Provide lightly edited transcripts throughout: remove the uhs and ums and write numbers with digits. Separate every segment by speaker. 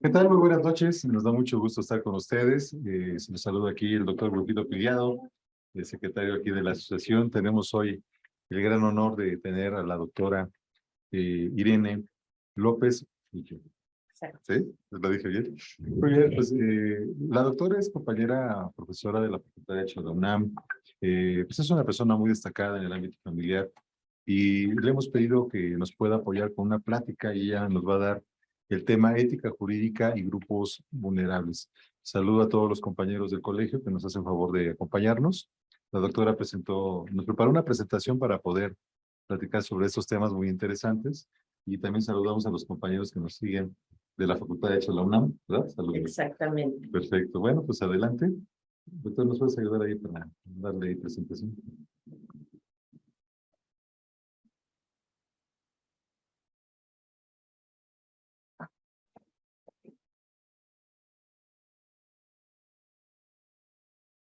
Speaker 1: ¿Qué tal? Muy buenas noches. Nos da mucho gusto estar con ustedes. Se nos saluda aquí el doctor Brujito Piliado, el secretario aquí de la asociación. Tenemos hoy el gran honor de tener a la doctora Irene López. ¿Sí? ¿Lo dije bien? Muy bien, pues la doctora es compañera profesora de la Facultad de Derecho de la UNAM. Pues es una persona muy destacada en el ámbito familiar y le hemos pedido que nos pueda apoyar con una plática y ella nos va a dar el tema ética jurídica y grupos vulnerables. Saludo a todos los compañeros del colegio que nos hacen favor de acompañarnos. La doctora nos preparó una presentación para poder platicar sobre estos temas muy interesantes y también saludamos a los compañeros que nos siguen de la Facultad de Derecho de la UNAM, ¿verdad? Saludos.
Speaker 2: Exactamente.
Speaker 1: Perfecto. Bueno, pues adelante. Doctor, ¿nos puedes ayudar ahí para darle presentación?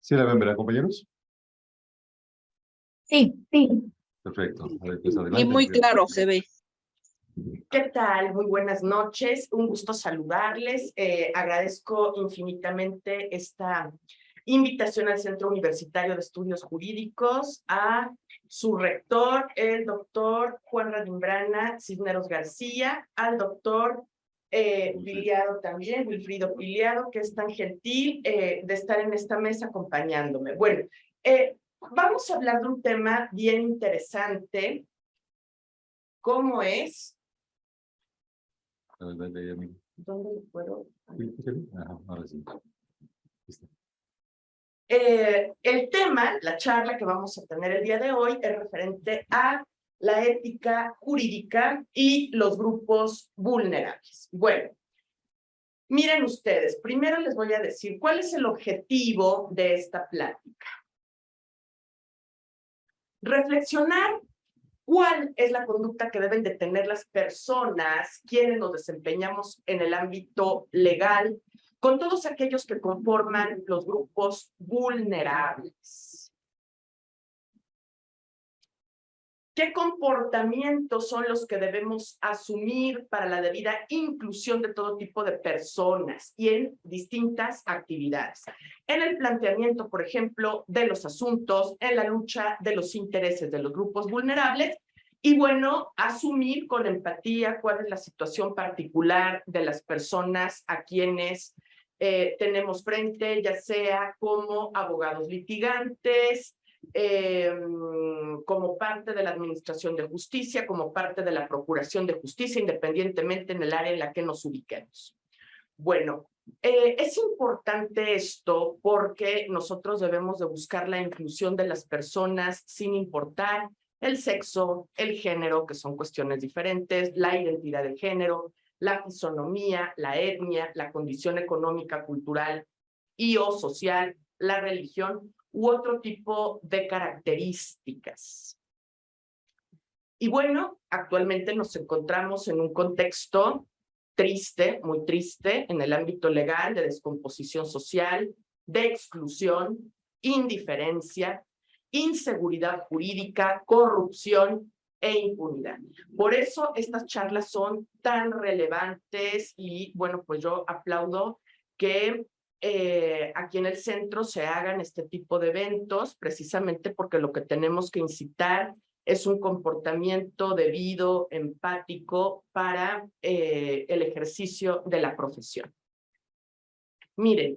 Speaker 1: ¿Sí la ven, verdad, compañeros?
Speaker 3: Sí, sí.
Speaker 1: Perfecto. A ver, pues
Speaker 3: Y
Speaker 1: adelante.
Speaker 3: muy claro se ve.
Speaker 2: ¿Qué tal? Muy buenas noches. Un gusto saludarles. Agradezco infinitamente esta invitación al Centro Universitario de Estudios Jurídicos, a su rector, el doctor Juan Radimbrana Cisneros García, al doctor Piliado también, Wilfrido Piliado, que es tan gentil de estar en esta mesa acompañándome. Bueno, vamos a hablar de un tema bien interesante, ¿cómo es?
Speaker 1: Dale, amigo.
Speaker 2: ¿Dónde lo puedo?
Speaker 1: Sí, sí, sí. Ajá, ahora sí. Listo.
Speaker 2: El tema, la charla que vamos a tener el día de hoy es referente a la ética jurídica y los grupos vulnerables. Bueno, miren ustedes, primero les voy a decir cuál es el objetivo de esta plática. Reflexionar cuál es la conducta que deben de tener las personas, quienes nos desempeñamos en el ámbito legal, con todos aquellos que conforman los grupos vulnerables. ¿Qué comportamientos son los que debemos asumir para la debida inclusión de todo tipo de personas y en distintas actividades? En el planteamiento, por ejemplo, de los asuntos, en la lucha de los intereses de los grupos vulnerables, y bueno, asumir con empatía cuál es la situación particular de las personas a quienes tenemos frente, ya sea como abogados litigantes, como parte de la Administración de Justicia, como parte de la Procuración de Justicia, independientemente en el área en la que nos ubiquemos. Bueno, es importante esto porque nosotros debemos de buscar la inclusión de las personas sin importar el sexo, el género, que son cuestiones diferentes, la identidad de género, la fisonomía, la etnia, la condición económica, cultural y o social, la religión u otro tipo de características. Y bueno, actualmente nos encontramos en un contexto triste, muy triste, en el ámbito legal, de descomposición social, de exclusión, indiferencia, inseguridad jurídica, corrupción e impunidad. Por eso estas charlas son tan relevantes y bueno, pues yo aplaudo que aquí en el centro se hagan este tipo de eventos, precisamente porque lo que tenemos que incitar es un comportamiento debido, empático para el ejercicio de la profesión. Miren,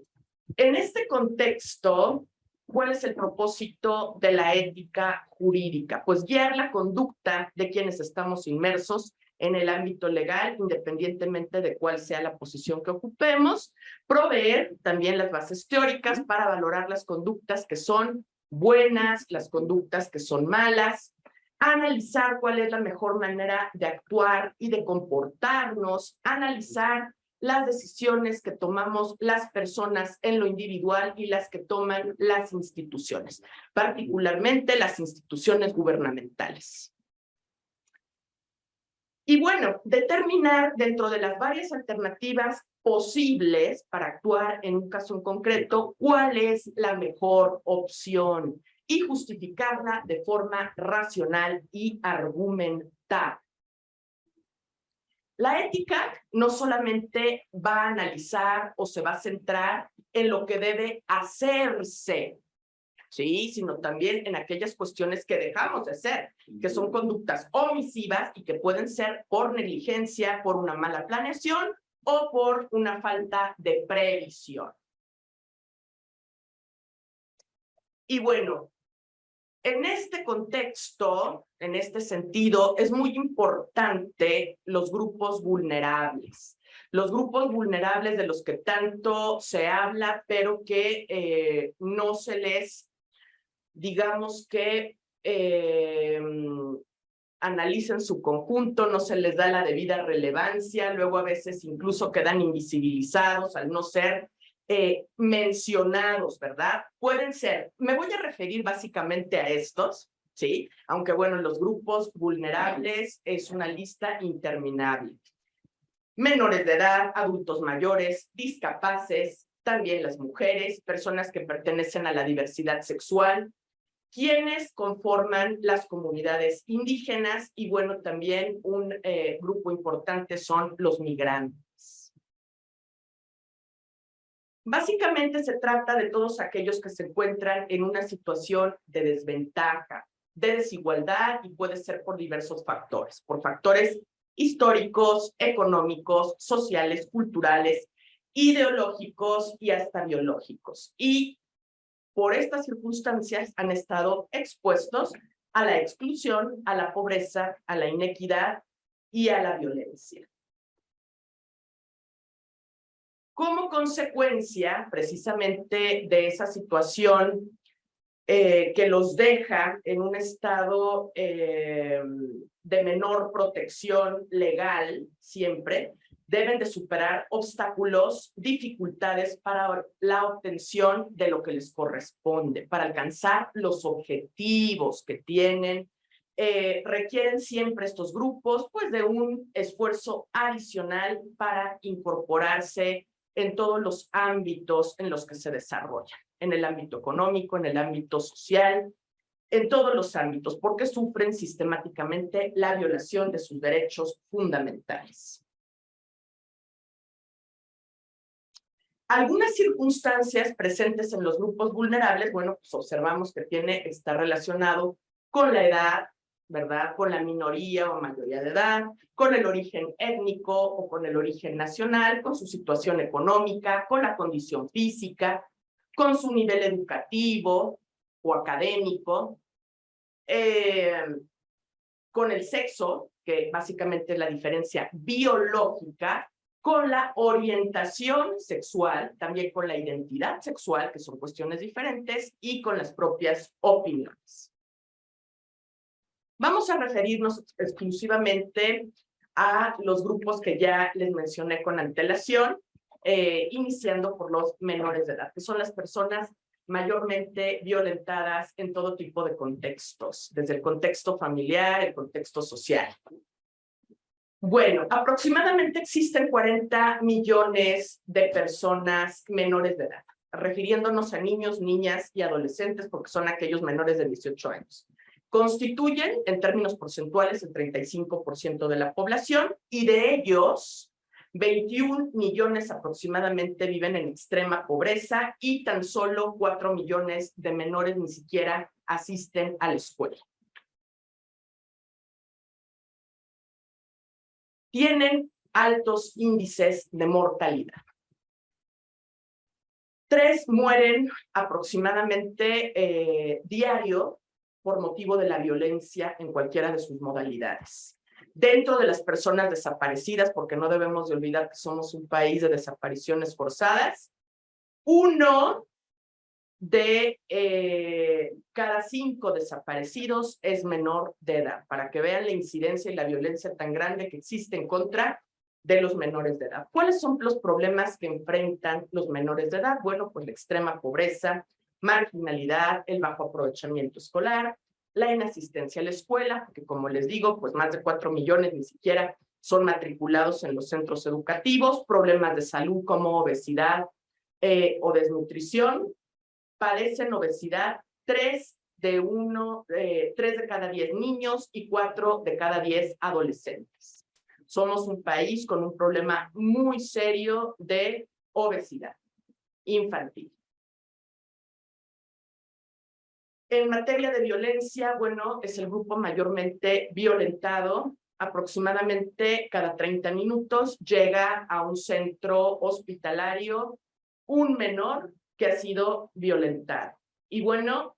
Speaker 2: en este contexto, ¿cuál es el propósito de la ética jurídica? Pues guiar la conducta de quienes estamos inmersos en el ámbito legal, independientemente de cuál sea la posición que ocupemos, proveer también las bases teóricas para valorar las conductas que son buenas, las conductas que son malas, analizar cuál es la mejor manera de actuar y de comportarnos, analizar las decisiones que tomamos las personas en lo individual y las que toman las instituciones, particularmente las instituciones gubernamentales. Y bueno, determinar dentro de las varias alternativas posibles para actuar en un caso en concreto, cuál es la mejor opción y justificarla de forma racional y argumentada. La ética no solamente va a analizar o se va a centrar en lo que debe hacerse, ¿sí? Sino también en aquellas cuestiones que dejamos de hacer, que son conductas omisivas y que pueden ser por negligencia, por una mala planeación o por una falta de previsión. Y bueno, en este contexto, en este sentido, es muy importante los grupos vulnerables. Los grupos vulnerables de los que tanto se habla, pero que no se les, digamos que, analicen su conjunto, no se les da la debida relevancia, luego a veces incluso quedan invisibilizados al no ser mencionados, ¿verdad? Pueden ser, me voy a referir básicamente a estos, ¿sí? Aunque bueno, los grupos vulnerables es una lista interminable. Menores de edad, adultos mayores, discapaces, también las mujeres, personas que pertenecen a la diversidad sexual, quienes conforman las comunidades indígenas y bueno, también un grupo importante son los migrantes. Básicamente se trata de todos aquellos que se encuentran en una situación de desventaja, de desigualdad y puede ser por diversos factores, por factores históricos, económicos, sociales, culturales, ideológicos y hasta biológicos. Y por estas circunstancias han estado expuestos a la exclusión, a la pobreza, a la inequidad y a la violencia. Como consecuencia, precisamente, de esa situación que los deja en un estado de menor protección legal, siempre, deben de superar obstáculos, dificultades para la obtención de lo que les corresponde, para alcanzar los objetivos que tienen. Requieren siempre estos grupos, pues, de un esfuerzo adicional para incorporarse en todos los ámbitos en los que se desarrollan, en el ámbito económico, en el ámbito social, en todos los ámbitos, porque sufren sistemáticamente la violación de sus derechos fundamentales. Algunas circunstancias presentes en los grupos vulnerables, bueno, pues observamos que está relacionado con la edad, ¿verdad? Con la minoría o mayoría de edad, con el origen étnico o con el origen nacional, con su situación económica, con la condición física, con su nivel educativo o académico, con el sexo, que básicamente es la diferencia biológica, con la orientación sexual, también con la identidad sexual, que son cuestiones diferentes, y con las propias opiniones. Vamos a referirnos exclusivamente a los grupos que ya les mencioné con antelación, iniciando por los menores de edad, que son las personas mayormente violentadas en todo tipo de contextos, desde el contexto familiar, el contexto social. Bueno, aproximadamente existen 40 millones de personas menores de edad, refiriéndonos a niños, niñas y adolescentes, porque son aquellos menores de 18 años. Constituyen, en términos porcentuales, el 35% de la población, y de ellos, 21 millones aproximadamente viven en extrema pobreza y tan solo 4 millones de menores ni siquiera asisten a la escuela. Tienen altos índices de mortalidad. 3 mueren aproximadamente diario por motivo de la violencia en cualquiera de sus modalidades. Dentro de las personas desaparecidas, porque no debemos de olvidar que somos un país de desapariciones forzadas, 1 de cada 5 desaparecidos es menor de edad, para que vean la incidencia y la violencia tan grande que existe en contra de los menores de edad. ¿Cuáles son los problemas que enfrentan los menores de edad? Bueno, pues la extrema pobreza, marginalidad, el bajo aprovechamiento escolar, la inasistencia a la escuela, porque como les digo, pues más de 4 millones ni siquiera son matriculados en los centros educativos, problemas de salud como obesidad o desnutrición, padecen obesidad 3 de cada 10 niños y 4 de cada 10 adolescentes. Somos un país con un problema muy serio de obesidad infantil. En materia de violencia, bueno, es el grupo mayormente violentado. Aproximadamente cada 30 minutos llega a un centro hospitalario un menor que ha sido violentado. Y bueno,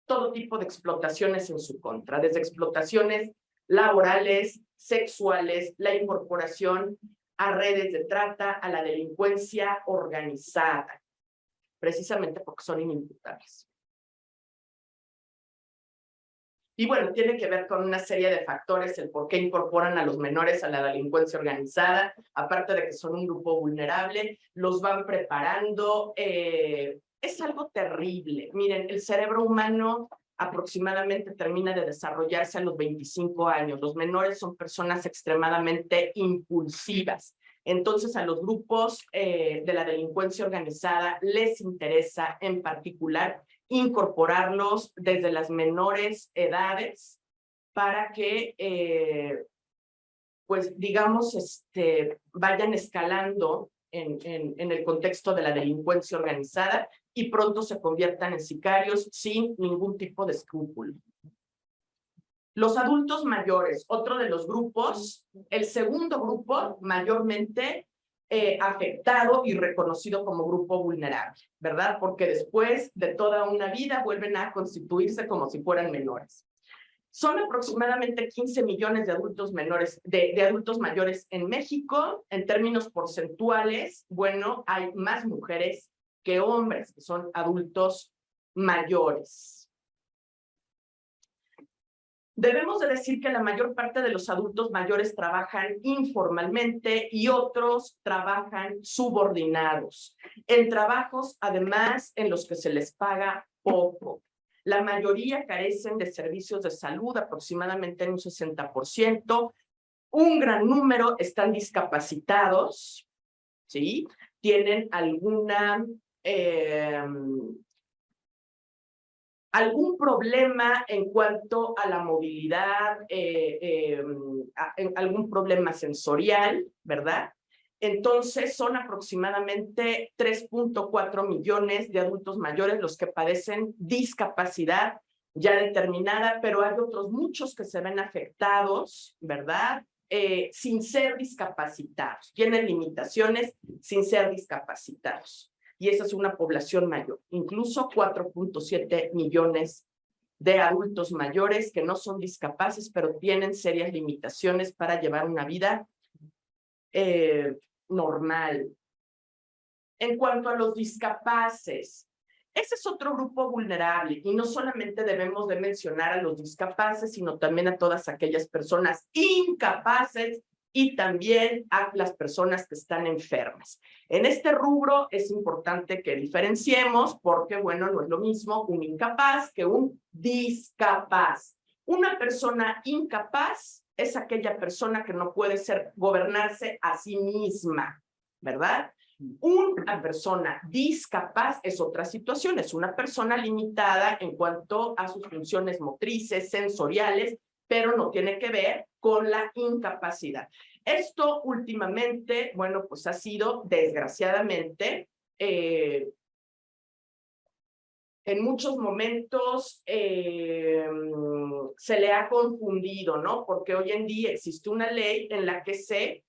Speaker 2: todo tipo de explotaciones en su contra, desde explotaciones laborales, sexuales, la incorporación a redes de trata, a la delincuencia organizada, precisamente porque son inimputables. Y bueno, tiene que ver con una serie de factores el por qué incorporan a los menores a la delincuencia organizada, aparte de que son un grupo vulnerable, los van preparando. Es algo terrible. Miren, el cerebro humano aproximadamente termina de desarrollarse a los 25 años. Los menores son personas extremadamente impulsivas. Entonces, a los grupos de la delincuencia organizada les interesa en particular incorporarlos desde las menores edades para que, pues, digamos, vayan escalando en el contexto de la delincuencia organizada y pronto se conviertan en sicarios sin ningún tipo de escrúpulo. Los adultos mayores, otro de los grupos, el segundo grupo mayormente afectado y reconocido como grupo vulnerable, ¿verdad? Porque después de toda una vida vuelven a constituirse como si fueran menores. Son aproximadamente 15 millones de adultos menores, de adultos mayores en México. En términos porcentuales, bueno, hay más mujeres que hombres que son adultos mayores. Debemos de decir que la mayor parte de los adultos mayores trabajan informalmente y otros trabajan subordinados, en trabajos además en los que se les paga poco. La mayoría carecen de servicios de salud, aproximadamente en un 60%. Un gran número están discapacitados, ¿sí? Tienen algún problema en cuanto a la movilidad, algún problema sensorial, ¿verdad? Entonces, son aproximadamente 3.4 millones de adultos mayores los que padecen discapacidad ya determinada, pero hay otros muchos que se ven afectados, ¿verdad? Sin ser discapacitados. Tienen limitaciones sin ser discapacitados. Y esa es una población mayor, incluso 4.7 millones de adultos mayores que no son discapaces, pero tienen serias limitaciones para llevar una vida normal. En cuanto a los discapaces, ese es otro grupo vulnerable y no solamente debemos de mencionar a los discapaces, sino también a todas aquellas personas incapaces y también a las personas que están enfermas. En este rubro es importante que diferenciemos porque, bueno, no es lo mismo un incapaz que un discapaz. Una persona incapaz es aquella persona que no puede gobernarse a sí misma, ¿verdad? Una persona discapaz es otra situación, es una persona limitada en cuanto a sus funciones motrices, sensoriales, pero no tiene que ver con la incapacidad. Esto últimamente, bueno, pues ha sido, desgraciadamente, en muchos momentos se le ha confundido, ¿no? Porque hoy en día existe una ley en la que se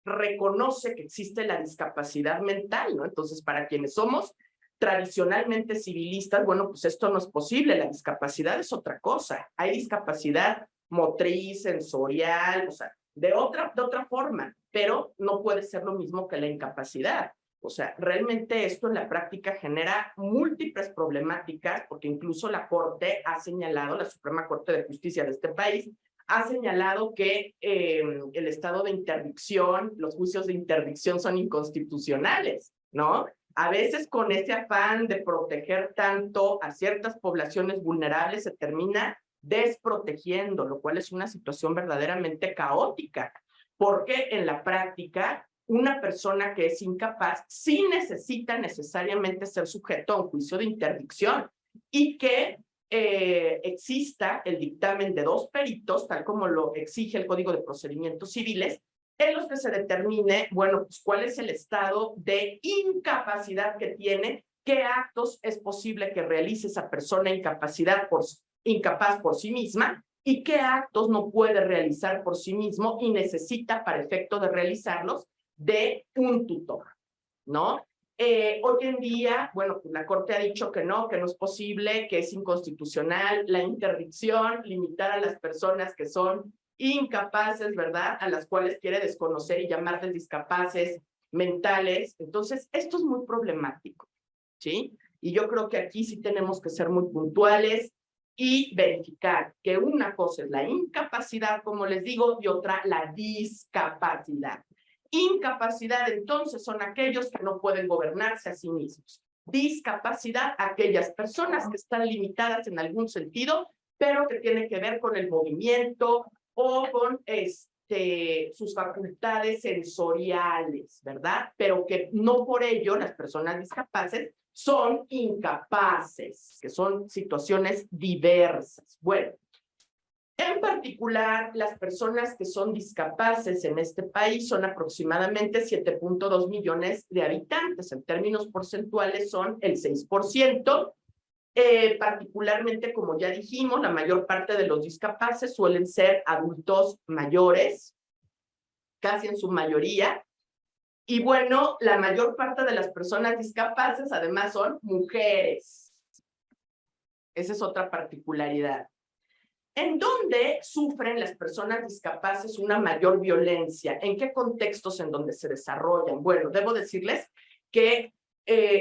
Speaker 2: reconoce que existe la discapacidad mental, ¿no? Entonces, para quienes somos tradicionalmente civilistas, bueno, pues esto no es posible, la discapacidad es otra cosa. Hay discapacidad motriz, sensorial, o sea, de otra forma, pero no puede ser lo mismo que la incapacidad. O sea, realmente esto en la práctica genera múltiples problemáticas, porque incluso la Corte ha señalado, la Suprema Corte de Justicia de este país, ha señalado que el estado de interdicción, los juicios de interdicción son inconstitucionales, ¿no? A veces con ese afán de proteger tanto a ciertas poblaciones vulnerables se termina desprotegiendo, lo cual es una situación verdaderamente caótica, porque en la práctica una persona que es incapaz sí necesita necesariamente ser sujeto a un juicio de interdicción y que exista el dictamen de 2 peritos, tal como lo exige el Código de Procedimientos Civiles, en los que se determine, bueno, pues cuál es el estado de incapacidad que tiene, qué actos es posible que realice esa persona incapaz por sí misma y qué actos no puede realizar por sí mismo y necesita, para efecto de realizarlos, de un tutor, ¿no? Hoy en día, bueno, pues la Corte ha dicho que no es posible, que es inconstitucional la interdicción, limitar a las personas que son incapaces, ¿verdad? A las cuales quiere desconocer y llamarles discapaces mentales. Entonces, esto es muy problemático, ¿sí? Y yo creo que aquí sí tenemos que ser muy puntuales y verificar que una cosa es la incapacidad, como les digo, y otra la discapacidad. Incapacidad, entonces, son aquellos que no pueden gobernarse a sí mismos. Discapacidad, aquellas personas que están limitadas en algún sentido, pero que tienen que ver con el movimiento o con sus facultades sensoriales, ¿verdad? Pero que no por ello las personas discapaces son incapaces, que son situaciones diversas. Bueno, en particular, las personas que son discapaces en este país son aproximadamente 7.2 millones de habitantes. En términos porcentuales son el 6%. Particularmente, como ya dijimos, la mayor parte de los discapaces suelen ser adultos mayores, casi en su mayoría. Y bueno, la mayor parte de las personas discapaces además son mujeres. Esa es otra particularidad. ¿En dónde sufren las personas discapaces una mayor violencia? ¿En qué contextos en donde se desarrollan? Bueno, debo decirles que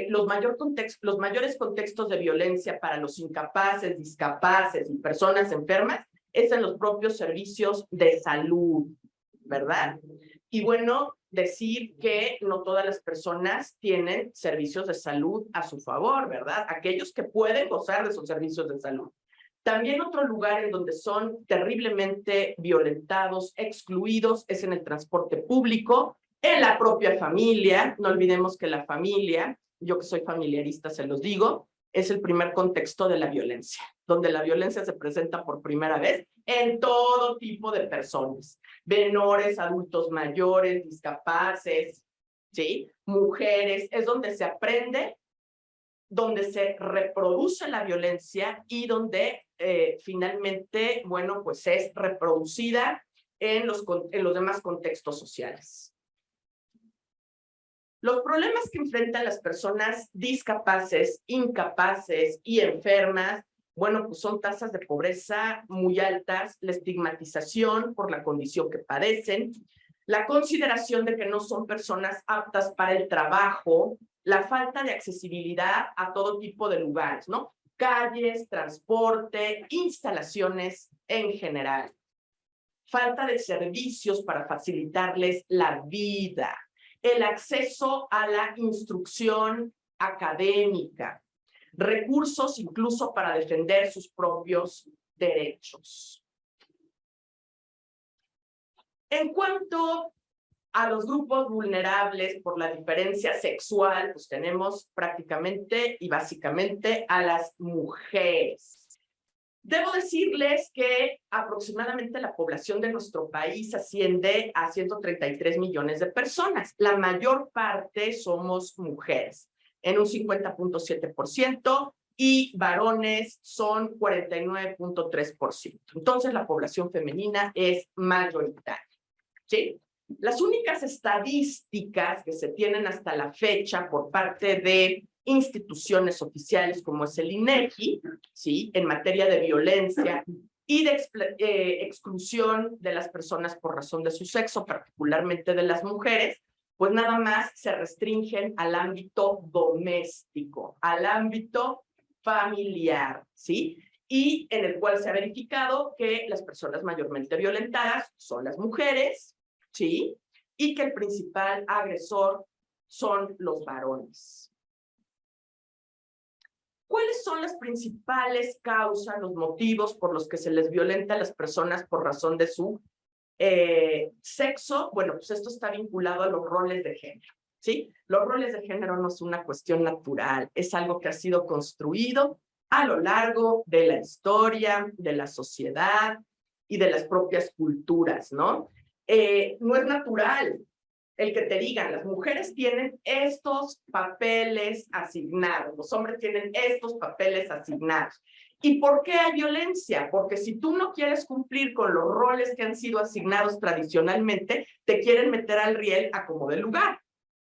Speaker 2: los mayores contextos de violencia para los incapaces, discapaces y personas enfermas es en los propios servicios de salud, ¿verdad? Y bueno, decir que no todas las personas tienen servicios de salud a su favor, ¿verdad? Aquellos que pueden gozar de esos servicios de salud. También otro lugar en donde son terriblemente violentados, excluidos, es en el transporte público, en la propia familia. No olvidemos que la familia, yo que soy familiarista se los digo, es el primer contexto de la violencia, donde la violencia se presenta por primera vez en todo tipo de personas, menores, adultos mayores, discapaces, ¿sí? Mujeres, es donde se aprende, donde se reproduce la violencia y donde finalmente, bueno, pues es reproducida en los demás contextos sociales. Los problemas que enfrentan las personas discapaces, incapaces y enfermas, bueno, pues son tasas de pobreza muy altas, la estigmatización por la condición que padecen, la consideración de que no son personas aptas para el trabajo, la falta de accesibilidad a todo tipo de lugares, ¿no? Calles, transporte, instalaciones en general. Falta de servicios para facilitarles la vida, el acceso a la instrucción académica, recursos incluso para defender sus propios derechos. En cuanto a los grupos vulnerables por la diferencia sexual, pues tenemos prácticamente y básicamente a las mujeres. Debo decirles que aproximadamente la población de nuestro país asciende a 133 millones de personas. La mayor parte somos mujeres, en un 50.7%, y varones son 49.3%. Entonces, la población femenina es mayoritaria, ¿sí? Las únicas estadísticas que se tienen hasta la fecha por parte de instituciones oficiales como es el INEGI, ¿sí? En materia de violencia y de exclusión de las personas por razón de su sexo, particularmente de las mujeres, pues nada más se restringen al ámbito doméstico, al ámbito familiar, ¿sí? Y en el cual se ha verificado que las personas mayormente violentadas son las mujeres, ¿sí? Y que el principal agresor son los varones. ¿Cuáles son las principales causas, los motivos por los que se les violenta a las personas por razón de su sexo? Bueno, pues esto está vinculado a los roles de género, ¿sí? Los roles de género no es una cuestión natural, es algo que ha sido construido a lo largo de la historia, de la sociedad y de las propias culturas, ¿no? No es natural el que te digan, las mujeres tienen estos papeles asignados, los hombres tienen estos papeles asignados. ¿Y por qué hay violencia? Porque si tú no quieres cumplir con los roles que han sido asignados tradicionalmente, te quieren meter al riel a como de lugar,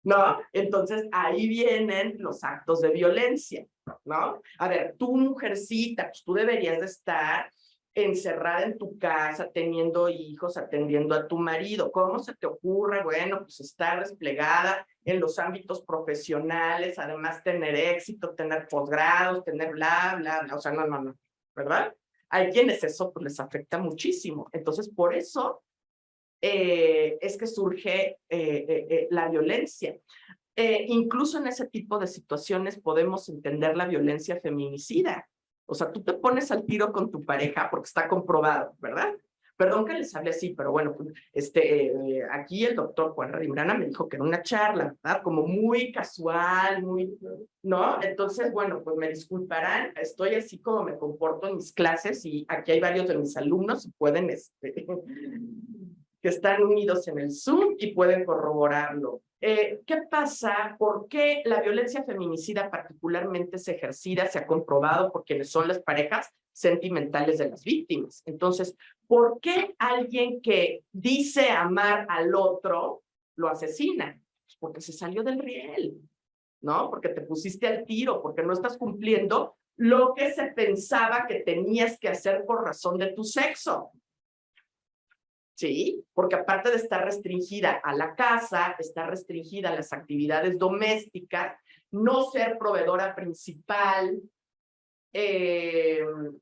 Speaker 2: ¿no? Entonces ahí vienen los actos de violencia, ¿no? A ver, tú mujercita, pues tú deberías de estar encerrada en tu casa, teniendo hijos, atendiendo a tu marido. ¿Cómo se te ocurre? Bueno, pues estar desplegada en los ámbitos profesionales, además tener éxito, tener posgrados, tener bla, bla, bla. O sea, no, ¿verdad? Hay quienes eso pues, les afecta muchísimo. Entonces, por eso es que surge la violencia. Incluso en ese tipo de situaciones podemos entender la violencia feminicida. O sea, tú te pones al tiro con tu pareja porque está comprobado, ¿verdad? Perdón que les hable así, pero bueno, aquí el doctor Juan Rimbrana me dijo que era una charla, ¿verdad? Como muy casual, muy, ¿no? Entonces, bueno, pues me disculparán, estoy así como me comporto en mis clases y aquí hay varios de mis alumnos y pueden, que están unidos en el Zoom y pueden corroborarlo. ¿Qué pasa? ¿Por qué la violencia feminicida particularmente es ejercida, se ha comprobado por quienes son las parejas sentimentales de las víctimas? Entonces, ¿por qué alguien que dice amar al otro lo asesina? Pues porque se salió del riel, ¿no? Porque te pusiste al tiro, porque no estás cumpliendo lo que se pensaba que tenías que hacer por razón de tu sexo. ¿Sí? Porque aparte de estar restringida a la casa, está restringida a las actividades domésticas, no ser proveedora principal,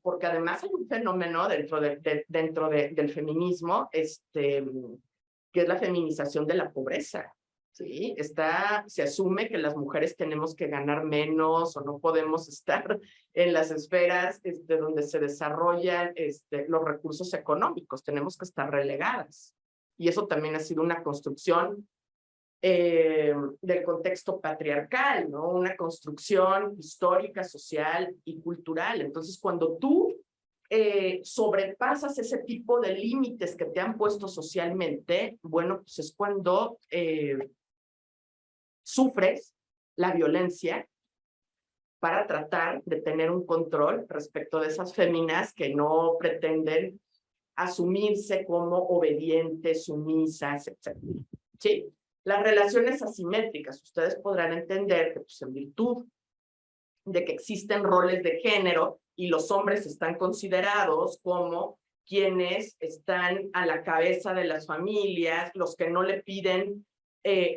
Speaker 2: porque además hay un fenómeno dentro del feminismo, que es la feminización de la pobreza. ¿Sí? Se asume que las mujeres tenemos que ganar menos o no podemos estar en las esferas donde se desarrollan los recursos económicos, tenemos que estar relegadas. Y eso también ha sido una construcción del contexto patriarcal, ¿no? Una construcción histórica, social y cultural. Entonces, cuando tú sobrepasas ese tipo de límites que te han puesto socialmente, bueno, pues es cuando sufres la violencia para tratar de tener un control respecto de esas féminas que no pretenden asumirse como obedientes, sumisas, etc. ¿Sí? Las relaciones asimétricas, ustedes podrán entender que pues, en virtud de que existen roles de género y los hombres están considerados como quienes están a la cabeza de las familias, los que no le piden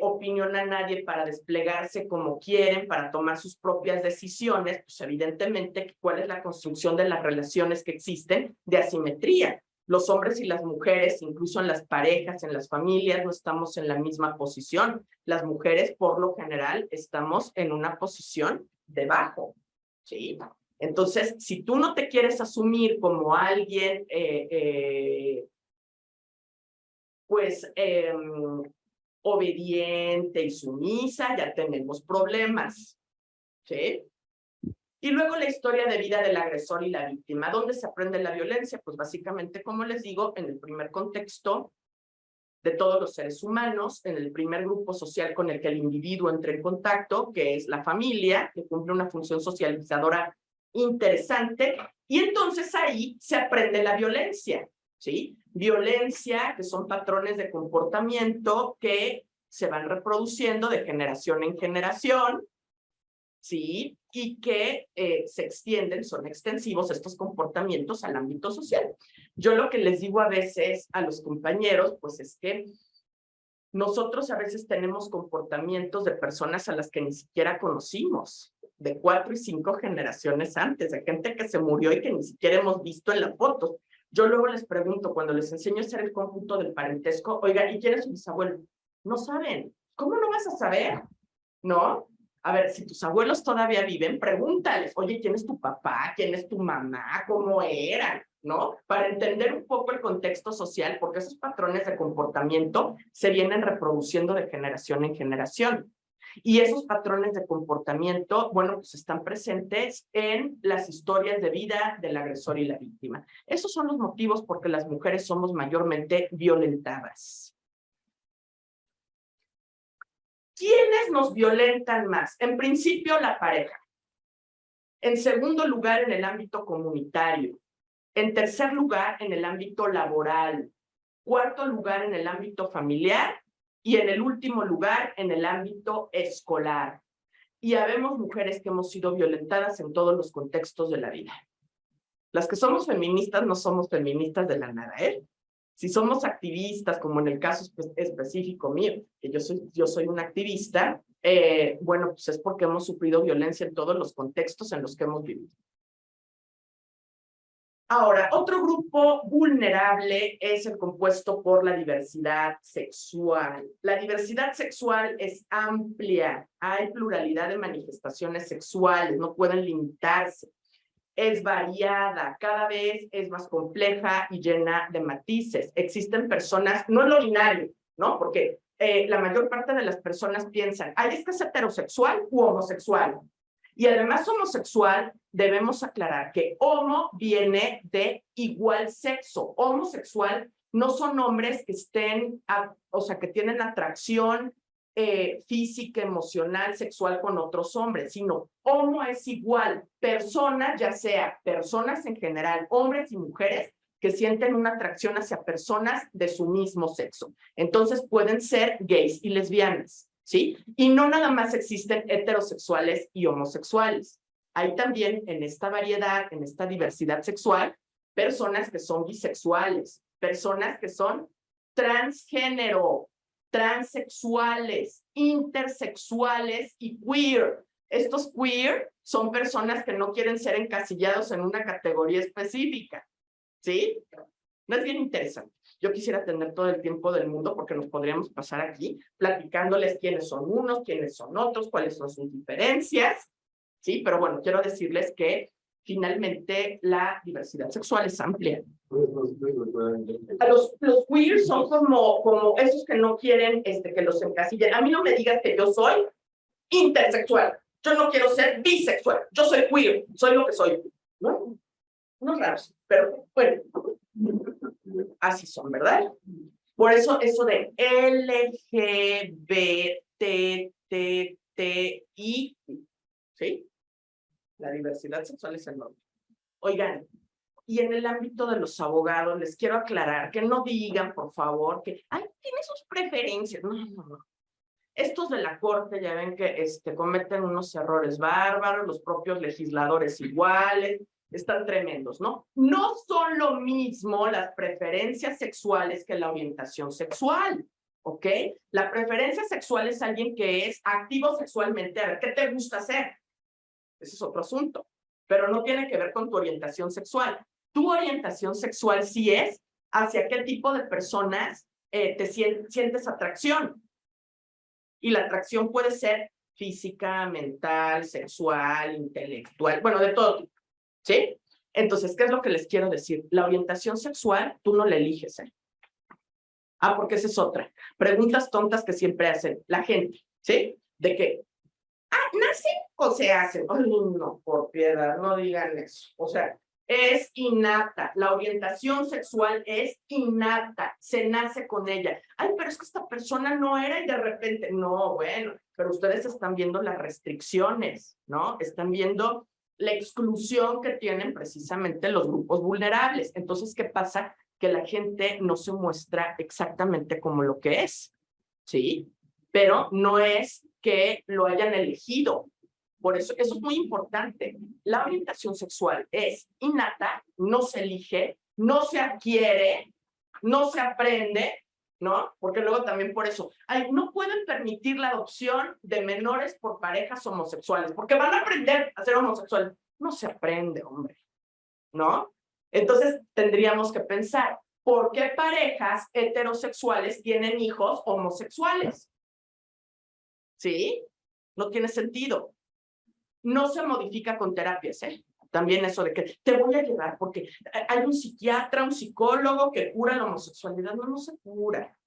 Speaker 2: opinión a nadie para desplegarse como quieren, para tomar sus propias decisiones, pues evidentemente, ¿cuál es la construcción de las relaciones que existen de asimetría? Los hombres y las mujeres, incluso en las parejas, en las familias, no estamos en la misma posición. Las mujeres, por lo general, estamos en una posición debajo, ¿sí? Entonces, si tú no te quieres asumir como alguien, obediente y sumisa, ya tenemos problemas, ¿sí? Y luego la historia de vida del agresor y la víctima. ¿Dónde se aprende la violencia? Pues básicamente, como les digo, en el primer contexto de todos los seres humanos, en el primer grupo social con el que el individuo entra en contacto, que es la familia, que cumple una función socializadora interesante, y entonces ahí se aprende la violencia, ¿sí? Violencia, que son patrones de comportamiento que se van reproduciendo de generación en generación, ¿sí? Y que se extienden, son extensivos estos comportamientos al ámbito social. Yo lo que les digo a veces a los compañeros, pues es que nosotros a veces tenemos comportamientos de personas a las que ni siquiera conocimos, de 4 y 5 generaciones antes, de gente que se murió y que ni siquiera hemos visto en las fotos. Yo luego les pregunto, cuando les enseño a hacer el cómputo del parentesco, oiga, ¿y quién es su bisabuelo? No saben. ¿Cómo no vas a saber? ¿No? A ver, si tus abuelos todavía viven, pregúntales, oye, ¿quién es tu papá? ¿Quién es tu mamá? ¿Cómo eran? ¿No? Para entender un poco el contexto social, porque esos patrones de comportamiento se vienen reproduciendo de generación en generación. Y esos patrones de comportamiento, bueno, pues están presentes en las historias de vida del agresor y la víctima. Esos son los motivos por que las mujeres somos mayormente violentadas. ¿Quiénes nos violentan más? En principio, la pareja. En segundo lugar, en el ámbito comunitario. En tercer lugar, en el ámbito laboral. Cuarto lugar, en el ámbito familiar. Y en el último lugar, en el ámbito escolar. Y habemos mujeres que hemos sido violentadas en todos los contextos de la vida. Las que somos feministas no somos feministas de la nada, ¿eh? Si somos activistas, como en el caso específico mío, que yo soy una activista, bueno, pues es porque hemos sufrido violencia en todos los contextos en los que hemos vivido. Ahora, otro grupo vulnerable es el compuesto por la diversidad sexual. La diversidad sexual es amplia, hay pluralidad de manifestaciones sexuales, no pueden limitarse. Es variada, cada vez es más compleja y llena de matices. Existen personas, no es lo binario, ¿no? Porque la mayor parte de las personas piensan, ay, es que es heterosexual u homosexual. Y además homosexual, debemos aclarar que homo viene de igual sexo. Homosexual no son hombres que estén, o sea, que tienen atracción física, emocional, sexual con otros hombres, sino homo es igual, personas, ya sea personas en general, hombres y mujeres, que sienten una atracción hacia personas de su mismo sexo. Entonces pueden ser gays y lesbianas, ¿sí? Y no nada más existen heterosexuales y homosexuales. Hay también en esta variedad, en esta diversidad sexual, personas que son bisexuales, personas que son transgénero, transexuales, intersexuales y queer. Estos queer son personas que no quieren ser encasillados en una categoría específica, ¿sí? No es bien interesante. Yo quisiera tener todo el tiempo del mundo porque nos podríamos pasar aquí platicándoles quiénes son unos, quiénes son otros, cuáles son sus diferencias, ¿sí? Pero bueno, quiero decirles que finalmente la diversidad sexual es amplia. Los queer son como esos que no quieren que los encasillen. A mí no me digas que yo soy intersexual. Yo no quiero ser bisexual. Yo soy queer. Soy lo que soy. ¿No? Unos raros. Pero bueno, así son, ¿verdad? Por eso de LGBTTI, ¿sí? La diversidad sexual es enorme. Oigan, y en el ámbito de los abogados, les quiero aclarar que no digan, por favor, que, ay, tiene sus preferencias. No, no, no. Estos de la corte ya ven que cometen unos errores bárbaros, los propios legisladores iguales, están tremendos, ¿no? No son lo mismo las preferencias sexuales que la orientación sexual, ¿ok? La preferencia sexual es alguien que es activo sexualmente. A ver, ¿qué te gusta hacer? Ese es otro asunto, pero no tiene que ver con tu orientación sexual. Tu orientación sexual sí es hacia qué tipo de personas te sientes atracción. Y la atracción puede ser física, mental, sexual, intelectual, bueno, de todo tipo, ¿sí? Entonces, ¿qué es lo que les quiero decir? La orientación sexual, tú no la eliges, ¿eh? Ah, porque esa es otra. Preguntas tontas que siempre hacen la gente, ¿sí? De que, ¿nace o se hace? Ay, no, por piedad, no digan eso. O sea, es innata. La orientación sexual es innata. Se nace con ella. Ay, pero es que esta persona no era y de repente, no, bueno, pero ustedes están viendo las restricciones, ¿no? Están viendo la exclusión que tienen precisamente los grupos vulnerables. Entonces, ¿qué pasa? Que la gente no se muestra exactamente como lo que es, ¿sí? Pero no es que lo hayan elegido. Por eso es muy importante. La orientación sexual es innata, no se elige, no se adquiere, no se aprende, ¿no? Porque luego también por eso, ay, no pueden permitir la adopción de menores por parejas homosexuales, porque van a aprender a ser homosexuales. No se aprende, hombre, ¿no? Entonces tendríamos que pensar, ¿por qué parejas heterosexuales tienen hijos homosexuales? ¿Sí? No tiene sentido. No se modifica con terapias, ¿eh? También eso de que te voy a llevar porque hay un psiquiatra, un psicólogo que cura la homosexualidad. No, no se cura.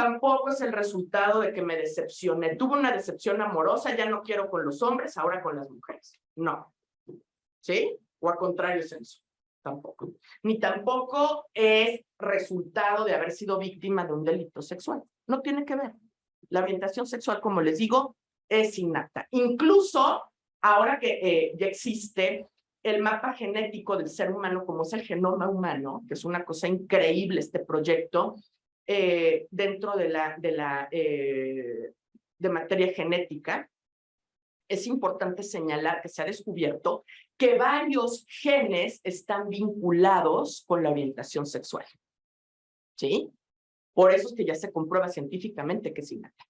Speaker 2: Tampoco es el resultado de que me decepcioné. Tuve una decepción amorosa, ya no quiero con los hombres, ahora con las mujeres. No. ¿Sí? O al contrario es eso. Tampoco. Ni tampoco es resultado de haber sido víctima de un delito sexual. No tiene que ver. La orientación sexual, como les digo, es innata. Incluso ahora que ya existe el mapa genético del ser humano, como es el genoma humano, que es una cosa increíble este proyecto, dentro de materia genética, es importante señalar que se ha descubierto que varios genes están vinculados con la orientación sexual. ¿Sí? Por eso es que ya se comprueba científicamente que es innata.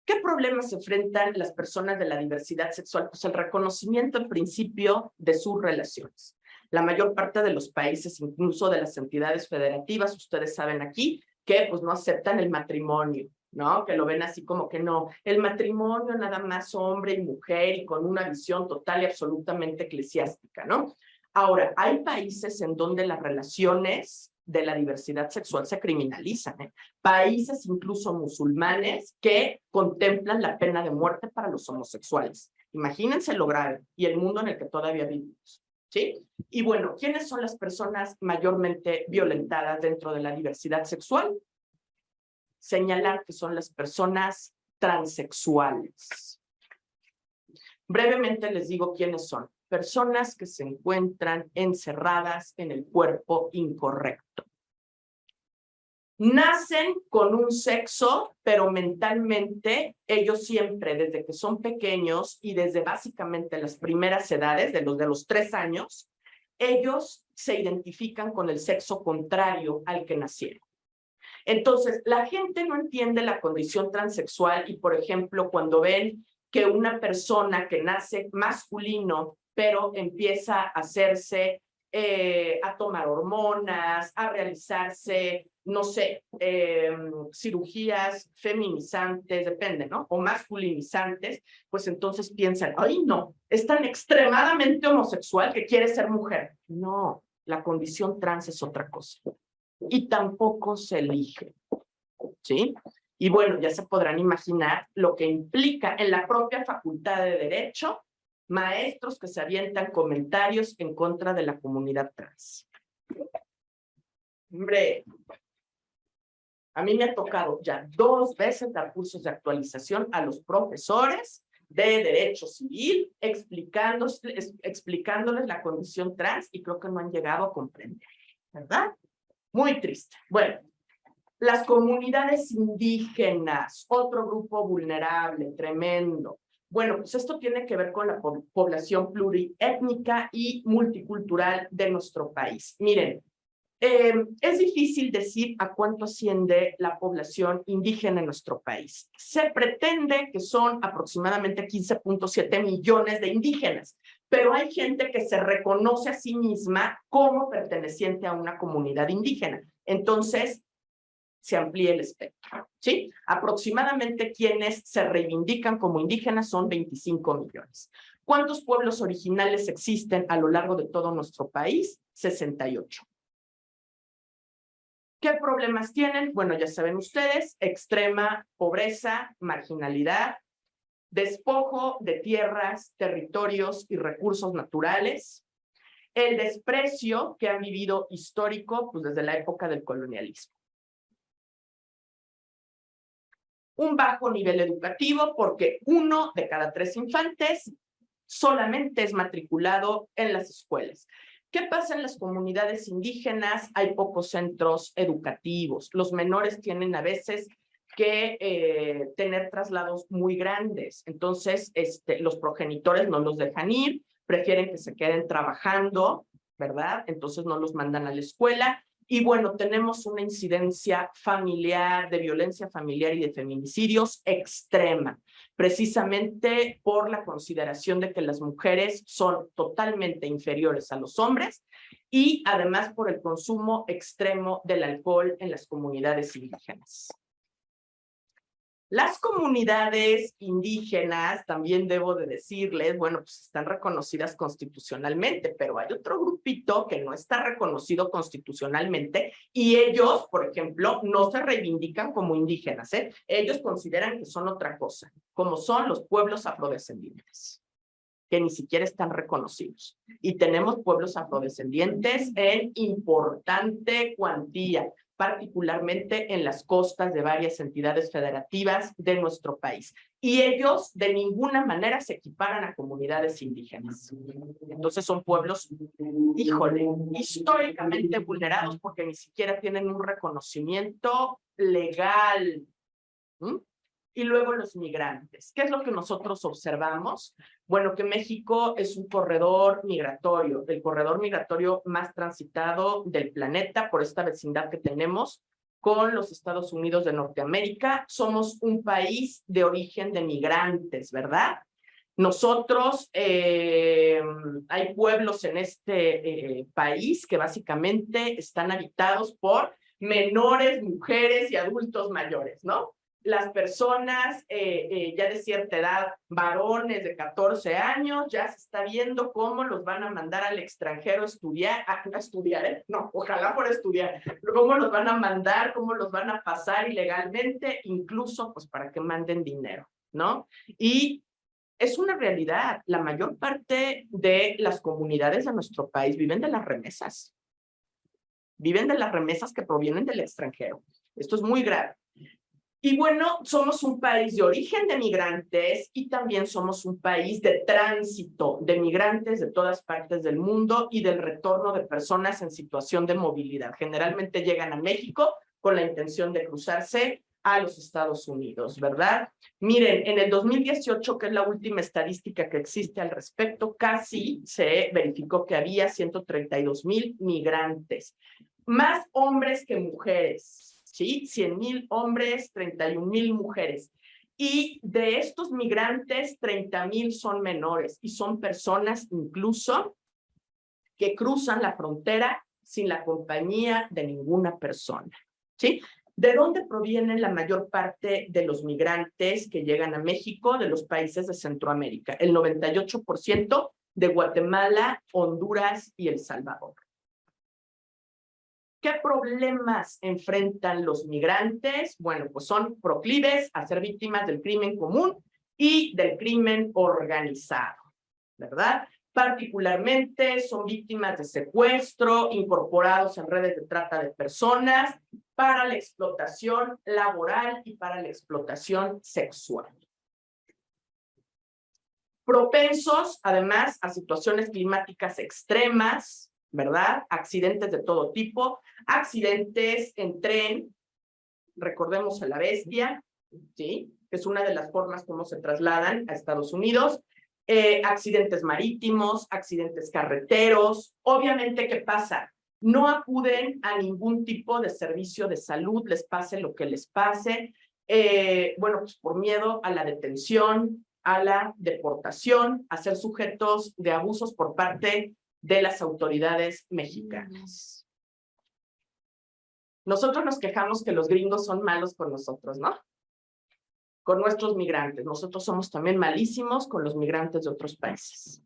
Speaker 2: ¿Qué problemas se enfrentan las personas de la diversidad sexual? Pues el reconocimiento en principio de sus relaciones. La mayor parte de los países, incluso de las entidades federativas, ustedes saben aquí, que pues no aceptan el matrimonio, ¿no? Que lo ven así como que no. El matrimonio nada más hombre y mujer y con una visión total y absolutamente eclesiástica, ¿no? Ahora, hay países en donde las relaciones de la diversidad sexual se criminalizan, ¿eh? Países incluso musulmanes que contemplan la pena de muerte para los homosexuales. Imagínense lo grave y el mundo en el que todavía vivimos, ¿sí? Y bueno, ¿quiénes son las personas mayormente violentadas dentro de la diversidad sexual? Señalar que son las personas transexuales. Brevemente les digo quiénes son. Personas que se encuentran encerradas en el cuerpo incorrecto. Nacen con un sexo, pero mentalmente ellos siempre, desde que son pequeños y desde básicamente las primeras edades, de los 3 años, ellos se identifican con el sexo contrario al que nacieron. Entonces, la gente no entiende la condición transexual y, por ejemplo, cuando ven que una persona que nace masculino, pero empieza a hacerse, a tomar hormonas, a realizarse, no sé, cirugías feminizantes, depende, ¿no? O masculinizantes, pues entonces piensan, ay, no, es tan extremadamente homosexual que quiere ser mujer. No, la condición trans es otra cosa. Y tampoco se elige, ¿sí? Y bueno, ya se podrán imaginar lo que implica en la propia Facultad de Derecho, maestros que se avientan comentarios en contra de la comunidad trans. Hombre, a mí me ha tocado ya 2 veces dar cursos de actualización a los profesores de Derecho Civil, explicándoles la condición trans y creo que no han llegado a comprender, ¿verdad? Muy triste. Bueno, las comunidades indígenas, otro grupo vulnerable, tremendo. Bueno, pues esto tiene que ver con la población pluriétnica y multicultural de nuestro país. Miren, es difícil decir a cuánto asciende la población indígena en nuestro país. Se pretende que son aproximadamente 15.7 millones de indígenas, pero hay gente que se reconoce a sí misma como perteneciente a una comunidad indígena. Entonces, se amplía el espectro, ¿sí? Aproximadamente quienes se reivindican como indígenas son 25 millones. ¿Cuántos pueblos originales existen a lo largo de todo nuestro país? 68. ¿Qué problemas tienen? Bueno, ya saben ustedes, extrema pobreza, marginalidad, despojo de tierras, territorios y recursos naturales, el desprecio que han vivido histórico pues, desde la época del colonialismo. Un bajo nivel educativo porque 1 de cada 3 infantes solamente es matriculado en las escuelas. ¿Qué pasa en las comunidades indígenas? Hay pocos centros educativos. Los menores tienen a veces que tener traslados muy grandes. Entonces, los progenitores no los dejan ir, prefieren que se queden trabajando, ¿verdad? Entonces no los mandan a la escuela. Y bueno, tenemos una incidencia familiar, de violencia familiar y de feminicidios extrema, precisamente por la consideración de que las mujeres son totalmente inferiores a los hombres y además por el consumo extremo del alcohol en las comunidades indígenas. Las comunidades indígenas, también debo de decirles, bueno, pues están reconocidas constitucionalmente, pero hay otro grupito que no está reconocido constitucionalmente y ellos, por ejemplo, no se reivindican como indígenas, ¿eh? Ellos consideran que son otra cosa, como son los pueblos afrodescendientes, que ni siquiera están reconocidos. Y tenemos pueblos afrodescendientes en importante cuantía, particularmente en las costas de varias entidades federativas de nuestro país. Y ellos de ninguna manera se equiparan a comunidades indígenas. Entonces son pueblos, híjole, históricamente vulnerados porque ni siquiera tienen un reconocimiento legal. ¿Mm? Y luego los migrantes. ¿Qué es lo que nosotros observamos? Bueno, que México es un corredor migratorio, el corredor migratorio más transitado del planeta por esta vecindad que tenemos con los Estados Unidos de Norteamérica. Somos un país de origen de migrantes, ¿verdad? Nosotros, hay pueblos en este país que básicamente están habitados por menores, mujeres y adultos mayores, ¿no? Las personas ya de cierta edad, varones de 14 años, ya se está viendo cómo los van a mandar al extranjero a estudiar, no, ojalá por estudiar, pero cómo los van a mandar, cómo los van a pasar ilegalmente, incluso pues para que manden dinero, ¿no? Y es una realidad, la mayor parte de las comunidades de nuestro país viven de las remesas. Viven de las remesas que provienen del extranjero. Esto es muy grave. Y bueno, somos un país de origen de migrantes y también somos un país de tránsito de migrantes de todas partes del mundo y del retorno de personas en situación de movilidad. Generalmente llegan a México con la intención de cruzarse a los Estados Unidos, ¿verdad? Miren, en el 2018, que es la última estadística que existe al respecto, casi se verificó que había 132,000 migrantes, más hombres que mujeres. ¿Sí? 100,000 hombres, 31,000 mujeres. Y de estos migrantes, 30,000 son menores y son personas incluso que cruzan la frontera sin la compañía de ninguna persona. ¿Sí? ¿De dónde provienen la mayor parte de los migrantes que llegan a México? De los países de Centroamérica. El 98% de Guatemala, Honduras y El Salvador. ¿Qué problemas enfrentan los migrantes? Bueno, pues son proclives a ser víctimas del crimen común y del crimen organizado, ¿verdad? Particularmente son víctimas de secuestro, incorporados en redes de trata de personas para la explotación laboral y para la explotación sexual. Propensos, además, a situaciones climáticas extremas, ¿verdad? Accidentes de todo tipo, accidentes en tren, recordemos a la bestia, ¿sí? Que es una de las formas como se trasladan a Estados Unidos, accidentes marítimos, accidentes carreteros. Obviamente, ¿qué pasa? No acuden a ningún tipo de servicio de salud, les pase lo que les pase, bueno, pues por miedo a la detención, a la deportación, a ser sujetos de abusos por parte de las autoridades mexicanas. Nosotros nos quejamos que los gringos son malos con nosotros, ¿no? Con nuestros migrantes. Nosotros somos también malísimos con los migrantes de otros países.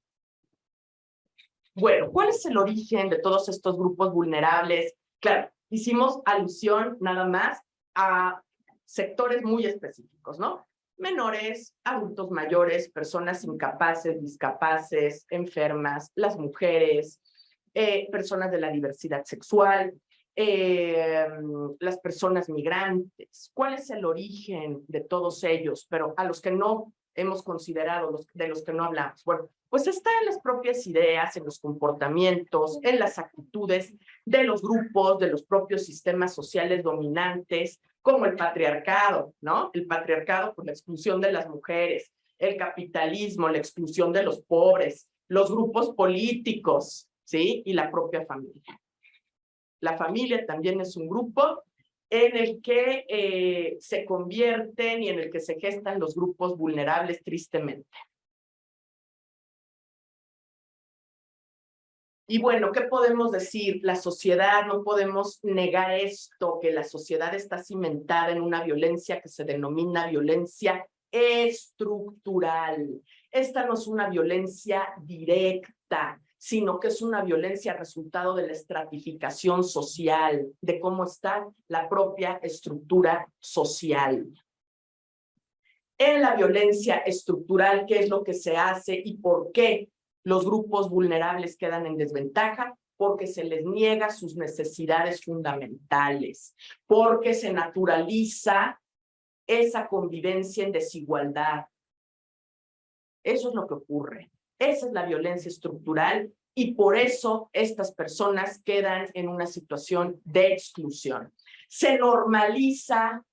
Speaker 2: Bueno, ¿cuál es el origen de todos estos grupos vulnerables? Claro, hicimos alusión nada más a sectores muy específicos, ¿no? Menores, adultos mayores, personas incapaces, discapaces, enfermas, las mujeres, personas de la diversidad sexual, las personas migrantes. ¿Cuál es el origen de todos ellos? Pero a los que no hemos considerado, de los que no hablamos. Bueno, pues está en las propias ideas, en los comportamientos, en las actitudes de los grupos, de los propios sistemas sociales dominantes, como el patriarcado, ¿no? El patriarcado por la exclusión de las mujeres, el capitalismo, la exclusión de los pobres, los grupos políticos, ¿sí? Y la propia familia. La familia también es un grupo en el que se convierten y en el que se gestan los grupos vulnerables tristemente. Y bueno, ¿qué podemos decir? La sociedad, no podemos negar esto, que la sociedad está cimentada en una violencia que se denomina violencia estructural. Esta no es una violencia directa, sino que es una violencia resultado de la estratificación social, de cómo está la propia estructura social. En la violencia estructural, ¿qué es lo que se hace y por qué los grupos vulnerables quedan en desventaja? Porque se les niega sus necesidades fundamentales, porque se naturaliza esa convivencia en desigualdad. Eso es lo que ocurre. Esa es la violencia estructural y por eso estas personas quedan en una situación de exclusión. Se normaliza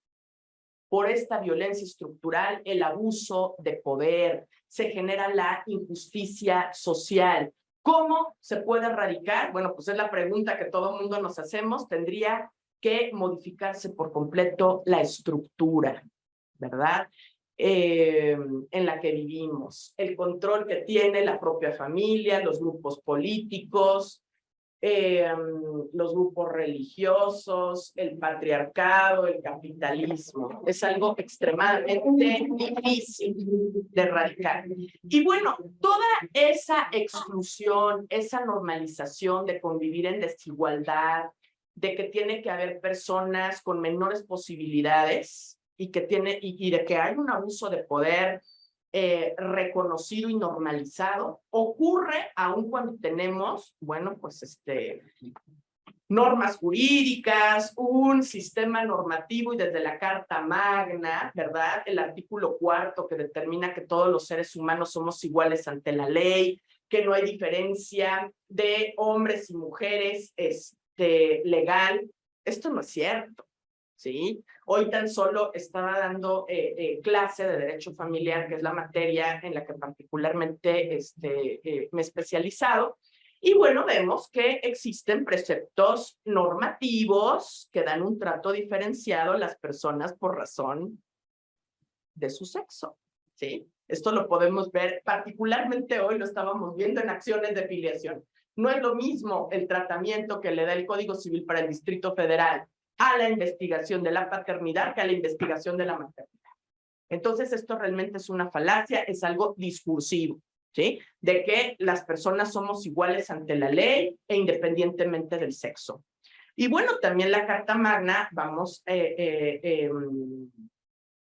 Speaker 2: por esta violencia estructural el abuso de poder, se genera la injusticia social. ¿Cómo se puede erradicar? Bueno, pues es la pregunta que todo mundo nos hacemos. Tendría que modificarse por completo la estructura, ¿verdad? En la que vivimos, el control que tiene la propia familia, los grupos políticos, los grupos religiosos, el patriarcado, el capitalismo. Es algo extremadamente difícil de erradicar. Y bueno, toda esa exclusión, esa normalización de convivir en desigualdad, de que tiene que haber personas con menores posibilidades y de que hay un abuso de poder reconocido y normalizado, ocurre aun cuando tenemos, bueno, pues normas jurídicas, un sistema normativo y desde la Carta Magna, ¿verdad? El artículo 4 que determina que todos los seres humanos somos iguales ante la ley, que no hay diferencia de hombres y mujeres legal. Esto no es cierto, ¿sí? Hoy tan solo estaba dando clase de Derecho Familiar, que es la materia en la que particularmente me he especializado, y bueno, vemos que existen preceptos normativos que dan un trato diferenciado a las personas por razón de su sexo, ¿sí? Esto lo podemos ver, particularmente hoy lo estábamos viendo en acciones de filiación. No es lo mismo el tratamiento que le da el Código Civil para el Distrito Federal a la investigación de la paternidad que a la investigación de la maternidad. Entonces, esto realmente es una falacia, es algo discursivo, ¿sí? De que las personas somos iguales ante la ley e independientemente del sexo. Y bueno, también la Carta Magna,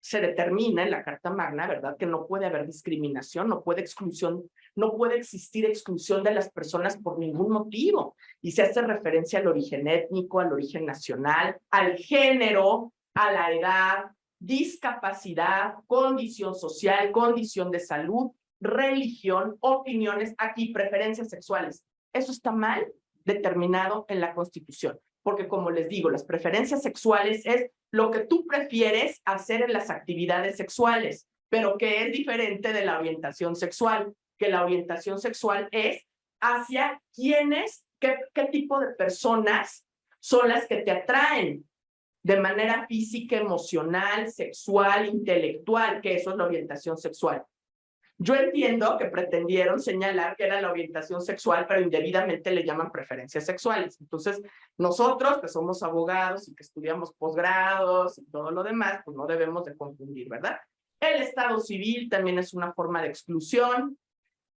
Speaker 2: se determina en la Carta Magna, ¿verdad? Que no puede haber discriminación, no puede existir exclusión de las personas por ningún motivo. Y se hace referencia al origen étnico, al origen nacional, al género, a la edad, discapacidad, condición social, condición de salud, religión, opiniones, aquí preferencias sexuales. Eso está mal determinado en la Constitución, porque como les digo, las preferencias sexuales es lo que tú prefieres hacer en las actividades sexuales, pero que es diferente de la orientación sexual, que la orientación sexual es hacia quiénes, qué tipo de personas son las que te atraen de manera física, emocional, sexual, intelectual, que eso es la orientación sexual. Yo entiendo que pretendieron señalar que era la orientación sexual, pero indebidamente le llaman preferencias sexuales. Entonces, nosotros que somos abogados y que estudiamos posgrados y todo lo demás, pues no debemos de confundir, ¿verdad? El estado civil también es una forma de exclusión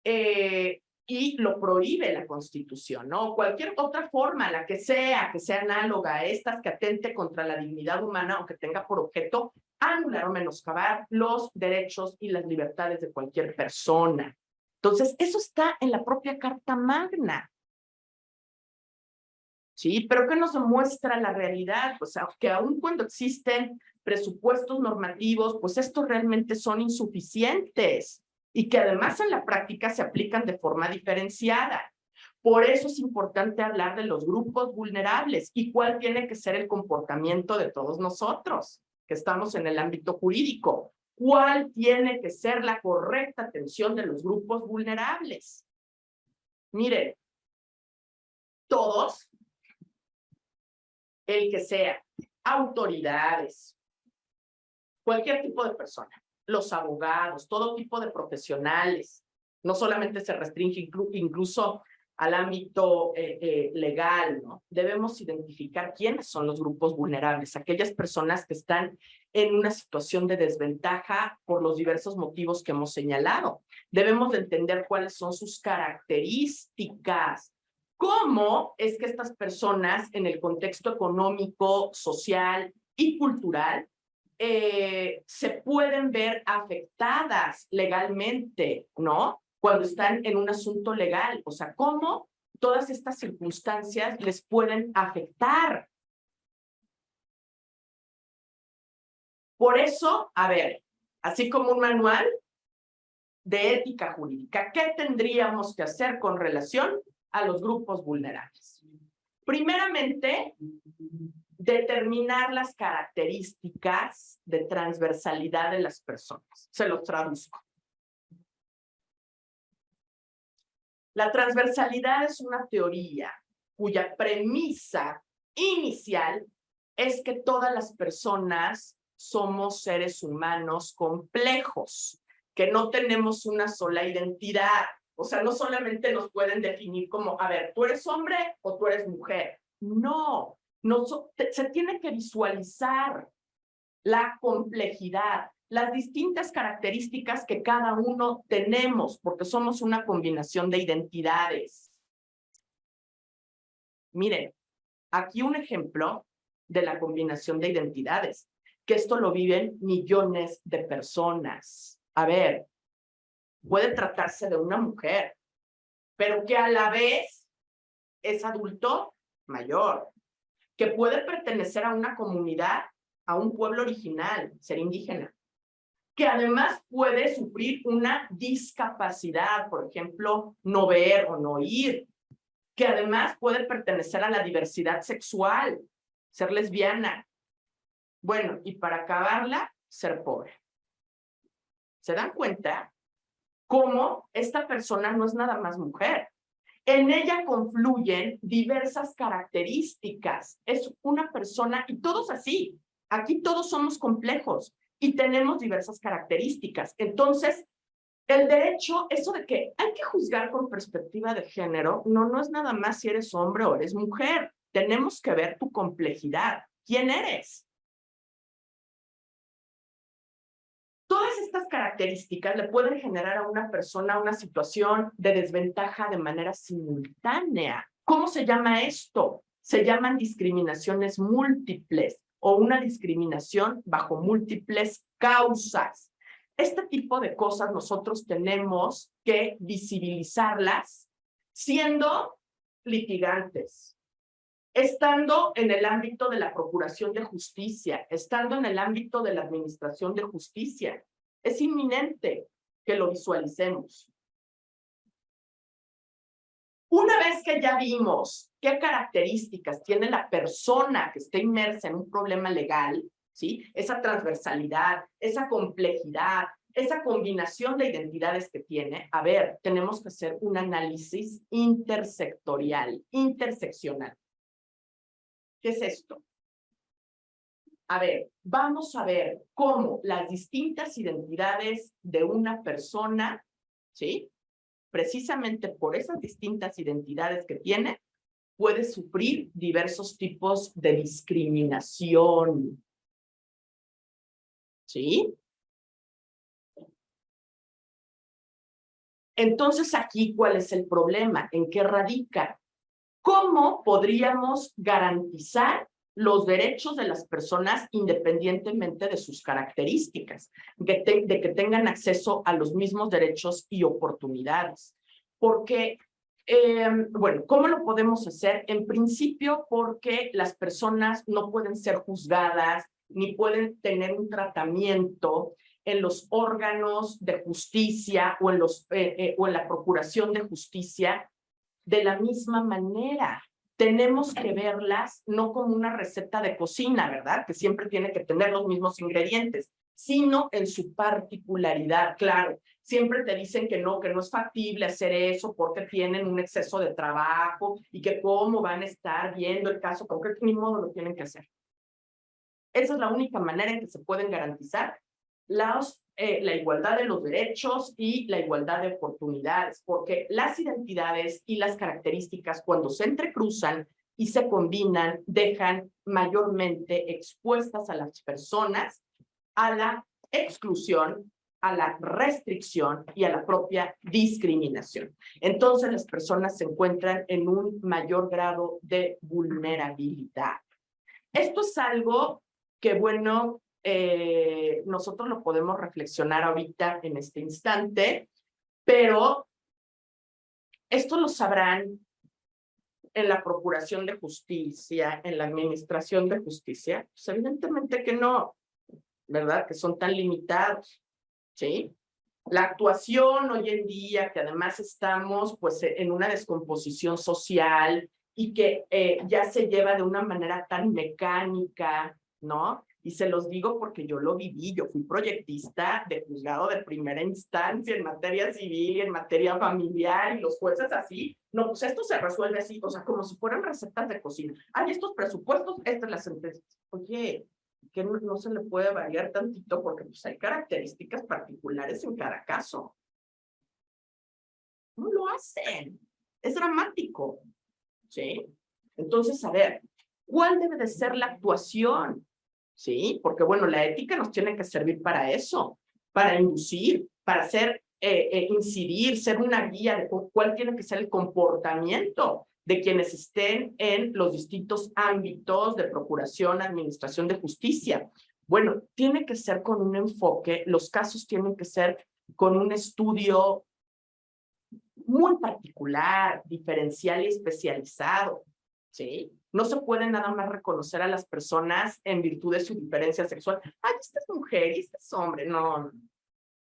Speaker 2: y lo prohíbe la Constitución, ¿no? Cualquier otra forma, la que sea análoga a estas, que atente contra la dignidad humana o que tenga por objeto anular o menoscabar los derechos y las libertades de cualquier persona. Entonces, eso está en la propia Carta Magna. ¿Sí? Pero ¿qué nos muestra la realidad? Pues que aun cuando existen presupuestos normativos, pues estos realmente son insuficientes y que además en la práctica se aplican de forma diferenciada. Por eso es importante hablar de los grupos vulnerables y cuál tiene que ser el comportamiento de todos nosotros que estamos en el ámbito jurídico. ¿Cuál tiene que ser la correcta atención de los grupos vulnerables? Miren, todos, el que sea, autoridades, cualquier tipo de persona, los abogados, todo tipo de profesionales, no solamente se restringe incluso al ámbito legal, ¿no? Debemos identificar quiénes son los grupos vulnerables, aquellas personas que están en una situación de desventaja por los diversos motivos que hemos señalado. Debemos de entender cuáles son sus características. ¿Cómo es que estas personas en el contexto económico, social y cultural se pueden ver afectadas legalmente, ¿no? Cuando están en un asunto legal, o sea, cómo todas estas circunstancias les pueden afectar. Por eso, a ver, así como un manual de ética jurídica, ¿qué tendríamos que hacer con relación a los grupos vulnerables? Primeramente, determinar las características de transversalidad de las personas. Se los traduzco. La transversalidad es una teoría cuya premisa inicial es que todas las personas somos seres humanos complejos, que no tenemos una sola identidad. O sea, no solamente nos pueden definir como, a ver, ¿tú eres hombre o tú eres mujer? No, se tiene que visualizar la complejidad, las distintas características que cada uno tenemos, porque somos una combinación de identidades. Miren, aquí un ejemplo de la combinación de identidades, que esto lo viven millones de personas. A ver, puede tratarse de una mujer, pero que a la vez es adulto mayor, que puede pertenecer a una comunidad, a un pueblo original, ser indígena, que además puede sufrir una discapacidad, por ejemplo, no ver o no oír, que además puede pertenecer a la diversidad sexual, ser lesbiana. Bueno, y para acabarla, ser pobre. ¿Se dan cuenta cómo esta persona no es nada más mujer? En ella confluyen diversas características. Es una persona, y todos así, aquí todos somos complejos y tenemos diversas características. Entonces, el derecho, eso de que hay que juzgar con perspectiva de género, no es nada más si eres hombre o eres mujer. Tenemos que ver tu complejidad. ¿Quién eres? Todas estas características le pueden generar a una persona una situación de desventaja de manera simultánea. ¿Cómo se llama esto? Se llaman discriminaciones múltiples o una discriminación bajo múltiples causas. Este tipo de cosas nosotros tenemos que visibilizarlas siendo litigantes, estando en el ámbito de la procuración de justicia, estando en el ámbito de la administración de justicia. Es inminente que lo visualicemos. Una vez que ya vimos qué características tiene la persona que está inmersa en un problema legal, ¿sí? Esa transversalidad, esa complejidad, esa combinación de identidades que tiene, a ver, tenemos que hacer un análisis intersectorial, interseccional. ¿Qué es esto? A ver, vamos a ver cómo las distintas identidades de una persona, ¿sí? Precisamente por esas distintas identidades que tiene, puede sufrir diversos tipos de discriminación. ¿Sí? Entonces, aquí, ¿cuál es el problema? ¿En qué radica? ¿Cómo podríamos garantizar los derechos de las personas independientemente de sus características, de que tengan acceso a los mismos derechos y oportunidades? Porque, bueno, ¿cómo lo podemos hacer? En principio, porque las personas no pueden ser juzgadas ni pueden tener un tratamiento en los órganos de justicia o en la procuración de justicia de la misma manera. Tenemos que verlas no como una receta de cocina, ¿verdad? Que siempre tiene que tener los mismos ingredientes, sino en su particularidad. Claro, siempre te dicen que no es factible hacer eso porque tienen un exceso de trabajo y que cómo van a estar viendo el caso concreto, ni modo lo tienen que hacer. Esa es la única manera en que se pueden garantizar la igualdad de los derechos y la igualdad de oportunidades, porque las identidades y las características cuando se entrecruzan y se combinan, dejan mayormente expuestas a las personas a la exclusión, a la restricción y a la propia discriminación. Entonces las personas se encuentran en un mayor grado de vulnerabilidad. Esto es algo que, bueno, nosotros lo podemos reflexionar ahorita en este instante, pero esto lo sabrán en la procuración de justicia, en la administración de justicia. Pues evidentemente que no, ¿verdad? Que son tan limitados, ¿sí? La actuación hoy en día, que además estamos pues en una descomposición social y que ya se lleva de una manera tan mecánica, ¿no? Y se los digo porque yo lo viví, yo fui proyectista de juzgado de primera instancia en materia civil y en materia familiar y los jueces así, no, pues esto se resuelve así, o sea, como si fueran recetas de cocina. Hay estos presupuestos, esta es la sentencia. Oye, que no se le puede variar tantito porque pues hay características particulares en cada caso. No lo hacen. Es dramático. ¿Sí? Entonces, a ver, ¿cuál debe de ser la actuación? ¿Sí? Porque, bueno, la ética nos tiene que servir para eso, para inducir, para hacer, incidir, ser una guía de cuál tiene que ser el comportamiento de quienes estén en los distintos ámbitos de procuración, administración de justicia. Bueno, tiene que ser con un enfoque, los casos tienen que ser con un estudio muy particular, diferencial y especializado, ¿sí? No se puede nada más reconocer a las personas en virtud de su diferencia sexual. Ay, esta es mujer y este es hombre. No,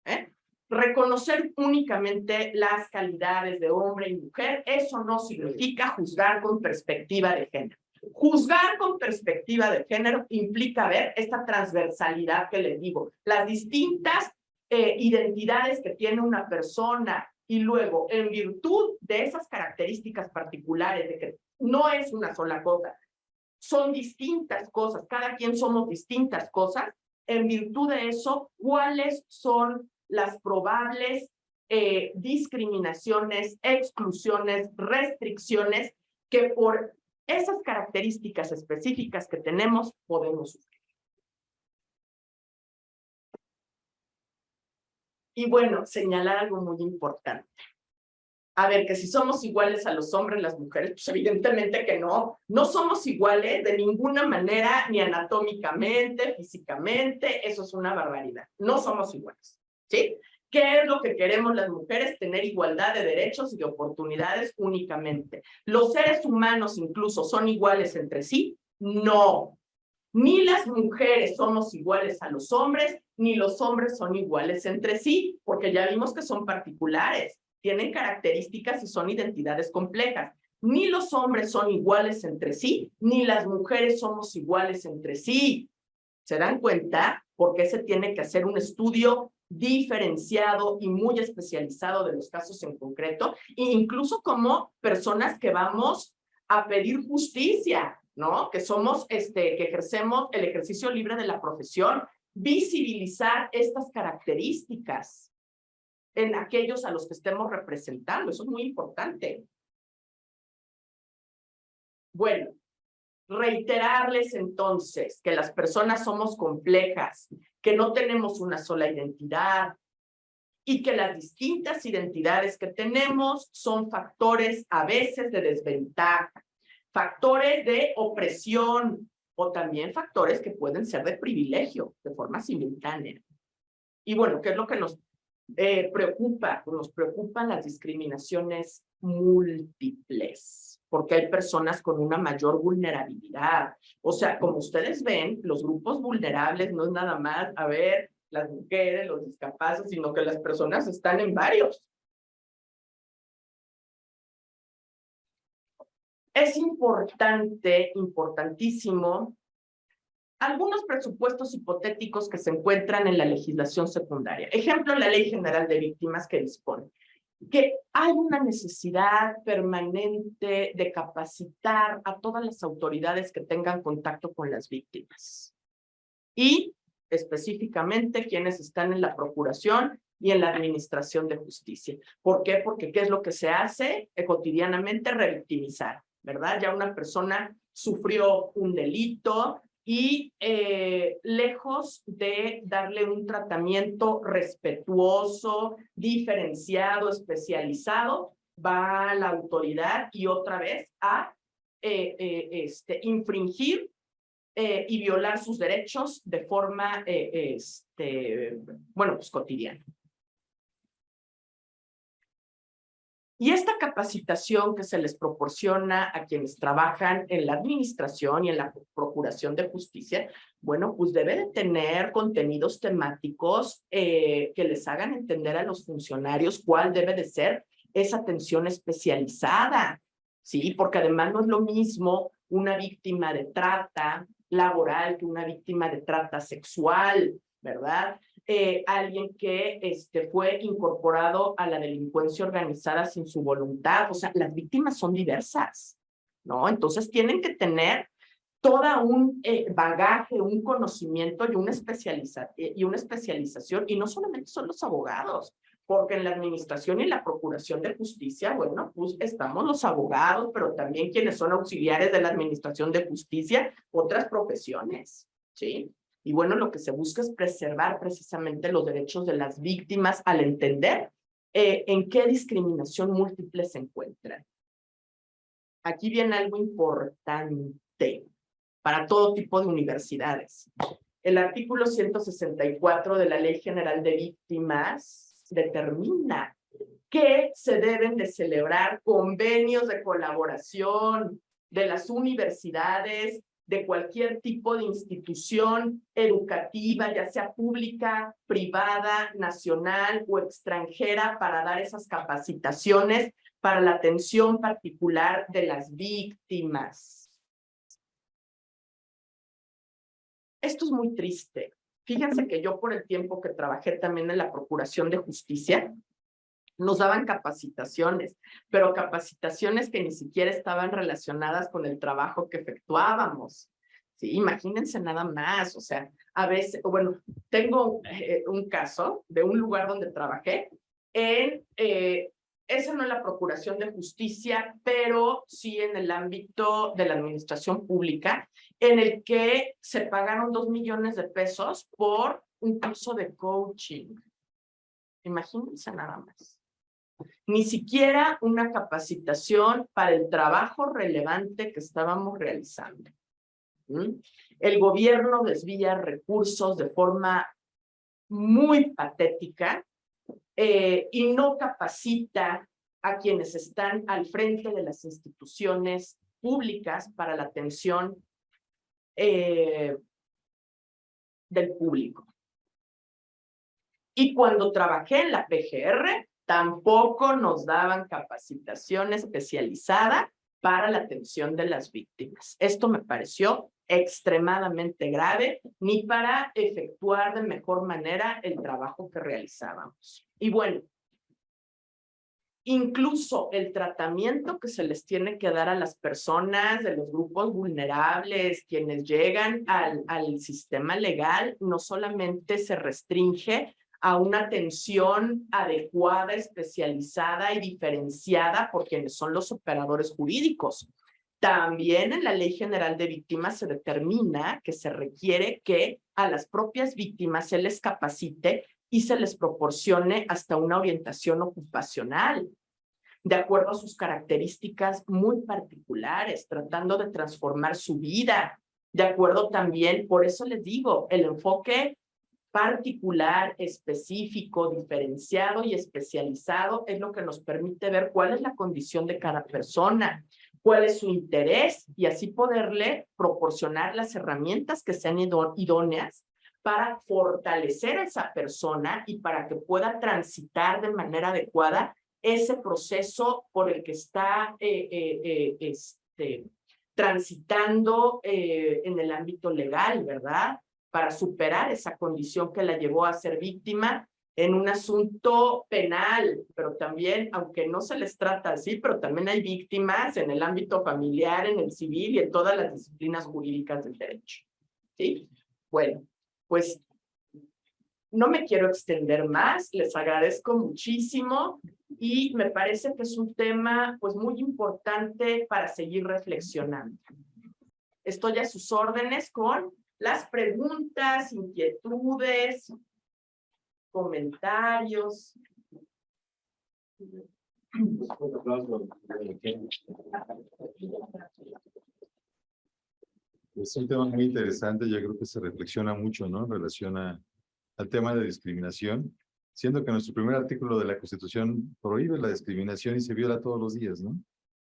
Speaker 2: ¿eh? Reconocer únicamente las calidades de hombre y mujer, eso no significa juzgar con perspectiva de género. Juzgar con perspectiva de género implica ver esta transversalidad que les digo, las distintas identidades que tiene una persona y luego, en virtud de esas características particulares de que no es una sola cosa, son distintas cosas, cada quien somos distintas cosas, en virtud de eso, ¿cuáles son las probables discriminaciones, exclusiones, restricciones que por esas características específicas que tenemos podemos sufrir? Y bueno, señalar algo muy importante. A ver, que si somos iguales a los hombres, las mujeres, pues evidentemente que no. No somos iguales de ninguna manera, ni anatómicamente, físicamente, eso es una barbaridad. No somos iguales, ¿sí? ¿Qué es lo que queremos las mujeres? Tener igualdad de derechos y de oportunidades únicamente. ¿Los seres humanos incluso son iguales entre sí? No. Ni las mujeres somos iguales a los hombres, ni los hombres son iguales entre sí, porque ya vimos que son particulares, tienen características y son identidades complejas. Ni los hombres son iguales entre sí, ni las mujeres somos iguales entre sí. ¿Se dan cuenta? Porque se tiene que hacer un estudio diferenciado y muy especializado de los casos en concreto, e incluso como personas que vamos a pedir justicia, ¿no? Que somos, que ejercemos el ejercicio libre de la profesión, visibilizar estas características en aquellos a los que estemos representando. Eso es muy importante. Bueno, reiterarles entonces que las personas somos complejas, que no tenemos una sola identidad y que las distintas identidades que tenemos son factores a veces de desventaja, factores de opresión o también factores que pueden ser de privilegio de forma simultánea. Y bueno, ¿qué es lo que nos preocupa? Nos preocupan las discriminaciones múltiples, porque hay personas con una mayor vulnerabilidad. O sea, como ustedes ven, los grupos vulnerables no es nada más, a ver, las mujeres, los discapaces, sino que las personas están en varios. Es importante, importantísimo, algunos presupuestos hipotéticos que se encuentran en la legislación secundaria. Ejemplo, la Ley General de Víctimas que dispone que hay una necesidad permanente de capacitar a todas las autoridades que tengan contacto con las víctimas. Y específicamente quienes están en la procuración y en la administración de justicia. ¿Por qué? Porque ¿qué es lo que se hace cotidianamente? Revictimizar, ¿verdad? Ya una persona sufrió un delito y lejos de darle un tratamiento respetuoso, diferenciado, especializado, va a la autoridad y otra vez a infringir y violar sus derechos de forma, bueno, pues cotidiana. Y esta capacitación que se les proporciona a quienes trabajan en la administración y en la procuración de justicia, bueno, pues debe de tener contenidos temáticos que les hagan entender a los funcionarios cuál debe de ser esa atención especializada, ¿sí? Porque además no es lo mismo una víctima de trata laboral que una víctima de trata sexual, ¿verdad? Alguien que fue incorporado a la delincuencia organizada sin su voluntad. O sea, las víctimas son diversas, ¿no? Entonces tienen que tener todo un bagaje, un conocimiento y una especialización. Y no solamente son los abogados, porque en la administración y la procuración de justicia, bueno, pues estamos los abogados, pero también quienes son auxiliares de la administración de justicia, otras profesiones, ¿sí? Y bueno, lo que se busca es preservar precisamente los derechos de las víctimas al entender en qué discriminación múltiple se encuentran. Aquí viene algo importante para todo tipo de universidades. El artículo 164 de la Ley General de Víctimas determina que se deben de celebrar convenios de colaboración de las universidades, de cualquier tipo de institución educativa, ya sea pública, privada, nacional o extranjera, para dar esas capacitaciones para la atención particular de las víctimas. Esto es muy triste. Fíjense que yo, por el tiempo que trabajé también en la Procuración de Justicia, nos daban capacitaciones, pero capacitaciones que ni siquiera estaban relacionadas con el trabajo que efectuábamos. Sí, imagínense nada más, o sea, a veces, bueno, tengo un caso de un lugar donde trabajé esa no es la Procuración de Justicia, pero sí en el ámbito de la administración pública, en el que se pagaron 2 millones de pesos por un curso de coaching. Imagínense nada más. Ni siquiera una capacitación para el trabajo relevante que estábamos realizando. El gobierno desvía recursos de forma muy patética y no capacita a quienes están al frente de las instituciones públicas para la atención del público. Y cuando trabajé en la PGR, tampoco nos daban capacitación especializada para la atención de las víctimas. Esto me pareció extremadamente grave, ni para efectuar de mejor manera el trabajo que realizábamos. Y bueno, incluso el tratamiento que se les tiene que dar a las personas de los grupos vulnerables, quienes llegan al sistema legal, no solamente se restringe a una atención adecuada, especializada y diferenciada por quienes son los operadores jurídicos. También en la Ley General de Víctimas se determina que se requiere que a las propias víctimas se les capacite y se les proporcione hasta una orientación ocupacional, de acuerdo a sus características muy particulares, tratando de transformar su vida, de acuerdo también, por eso les digo, el enfoque particular, específico, diferenciado y especializado es lo que nos permite ver cuál es la condición de cada persona, cuál es su interés y así poderle proporcionar las herramientas que sean idóneas para fortalecer a esa persona y para que pueda transitar de manera adecuada ese proceso por el que está transitando en el ámbito legal, ¿verdad? Para superar esa condición que la llevó a ser víctima en un asunto penal, pero también, aunque no se les trata así, pero también hay víctimas en el ámbito familiar, en el civil y en todas las disciplinas jurídicas del derecho. ¿Sí? Bueno, pues no me quiero extender más, les agradezco muchísimo y me parece que es un tema pues muy importante para seguir reflexionando. Estoy a sus órdenes con las preguntas, inquietudes, comentarios.
Speaker 1: Es un tema muy interesante, yo creo que se reflexiona mucho, ¿no? En relación al tema de discriminación, siendo que nuestro primer artículo de la Constitución prohíbe la discriminación y se viola todos los días, ¿no?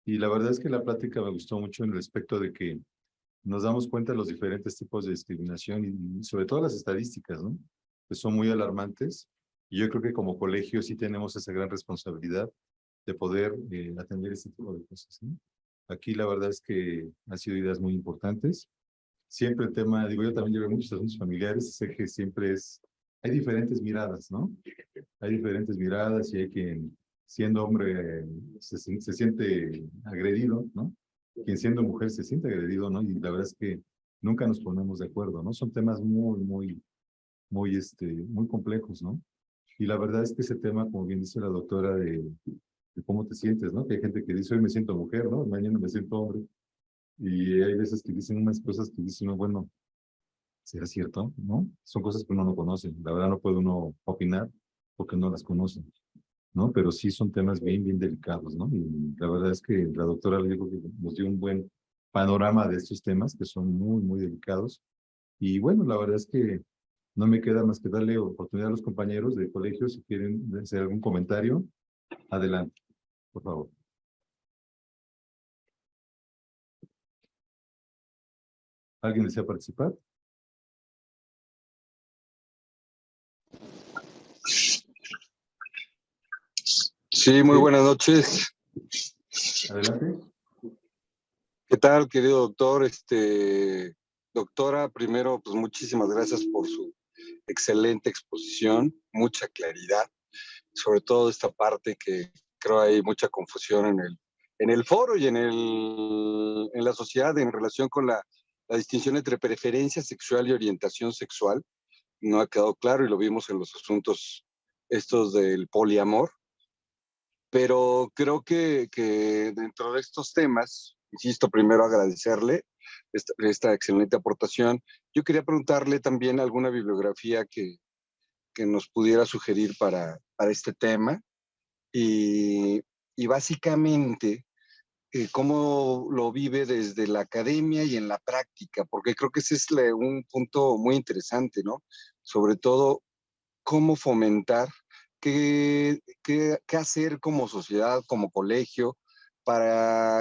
Speaker 1: Y la verdad es que la plática me gustó mucho en el aspecto de que nos damos cuenta de los diferentes tipos de discriminación y sobre todo las estadísticas, ¿no? Que son muy alarmantes. Y yo creo que como colegio sí tenemos esa gran responsabilidad de poder atender este tipo de cosas, ¿no? Aquí la verdad es que han sido ideas muy importantes. Siempre el tema, digo, yo también llevo muchos asuntos familiares, sé que siempre hay diferentes miradas, ¿no? Hay diferentes miradas y hay quien, siendo hombre, se siente agredido, ¿no? Quien siendo mujer se siente agredido, ¿no? Y la verdad es que nunca nos ponemos de acuerdo, ¿no? Son temas muy complejos, ¿no? Y la verdad es que ese tema, como bien dice la doctora, de cómo te sientes, ¿no? Que hay gente que dice, hoy me siento mujer, ¿no? Mañana me siento hombre. Y hay veces que dicen unas cosas que dicen, bueno, ¿será cierto? ¿No? Son cosas que uno no conoce. La verdad no puede uno opinar porque no las conoce, ¿no? Pero sí son temas bien delicados, ¿no? Y la verdad es que la doctora le dijo que nos dio un buen panorama de estos temas que son muy delicados. Y bueno, la verdad es que no me queda más que darle oportunidad a los compañeros de colegio si quieren hacer algún comentario. Adelante, por favor. ¿Alguien desea participar?
Speaker 3: Sí, muy buenas noches.
Speaker 1: Adelante.
Speaker 3: ¿Qué tal, querido doctor? Doctora, primero, pues muchísimas gracias por su excelente exposición, mucha claridad, sobre todo esta parte que creo hay mucha confusión en el foro y en la sociedad en relación con la distinción entre preferencia sexual y orientación sexual. No ha quedado claro y lo vimos en los asuntos estos del poliamor. Pero creo que dentro de estos temas, insisto, primero agradecerle esta excelente aportación. Yo quería preguntarle también alguna bibliografía que nos pudiera sugerir para este tema y básicamente cómo lo vive desde la academia y en la práctica, porque creo que ese es un punto muy interesante, ¿no? Sobre todo, cómo fomentar, qué hacer como sociedad, como colegio, para,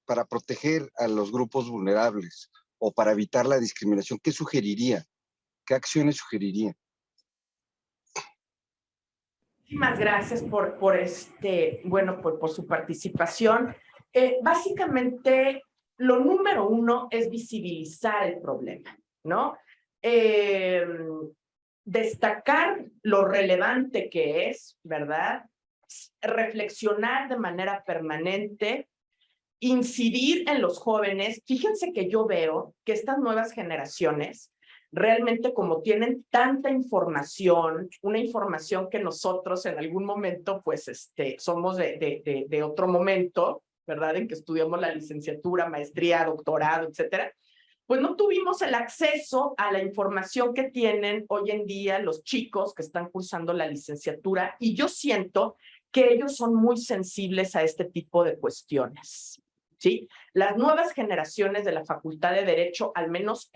Speaker 3: para proteger a los grupos vulnerables o para evitar la discriminación. ¿Qué sugeriría? ¿Qué acciones sugeriría?
Speaker 2: Muchísimas gracias por su participación. Básicamente, lo número uno es visibilizar el problema, ¿no? Destacar lo relevante que es, ¿verdad? Reflexionar de manera permanente, incidir en los jóvenes. Fíjense que yo veo que estas nuevas generaciones realmente, como tienen tanta información, una información que nosotros en algún momento pues somos de otro momento, ¿verdad? En que estudiamos la licenciatura, maestría, doctorado, etcétera, pues no tuvimos el acceso a la información que tienen hoy en día los chicos que están cursando la licenciatura, y yo siento que ellos son muy sensibles a este tipo de cuestiones, ¿sí? Las nuevas generaciones de la Facultad de Derecho, al menos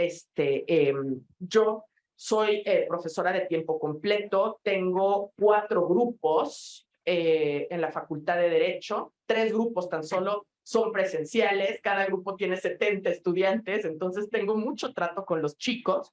Speaker 2: yo soy profesora de tiempo completo, tengo 4 grupos en la Facultad de Derecho, 3 grupos tan solo son presenciales, cada grupo tiene 70 estudiantes, entonces tengo mucho trato con los chicos.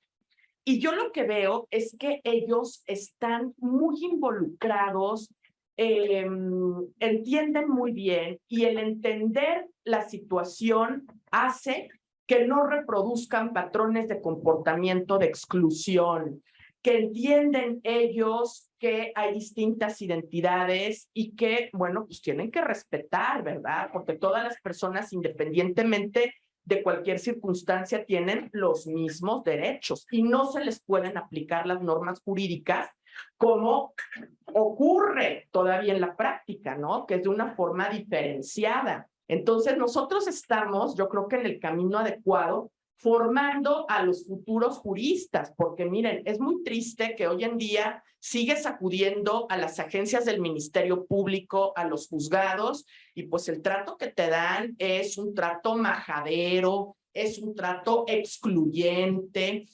Speaker 2: Y yo lo que veo es que ellos están muy involucrados, entienden muy bien, y el entender la situación hace que no reproduzcan patrones de comportamiento de exclusión, que entienden ellos que hay distintas identidades y que, bueno, pues tienen que respetar, ¿verdad? Porque todas las personas, independientemente de cualquier circunstancia tienen los mismos derechos y no se les pueden aplicar las normas jurídicas como ocurre todavía en la práctica, ¿no? Que es de una forma diferenciada. Entonces, nosotros estamos, yo creo que en el camino adecuado, formando a los futuros juristas, porque miren, es muy triste que hoy en día sigue sacudiendo a las agencias del Ministerio Público, a los juzgados, y pues el trato que te dan es un trato majadero, es un trato excluyente.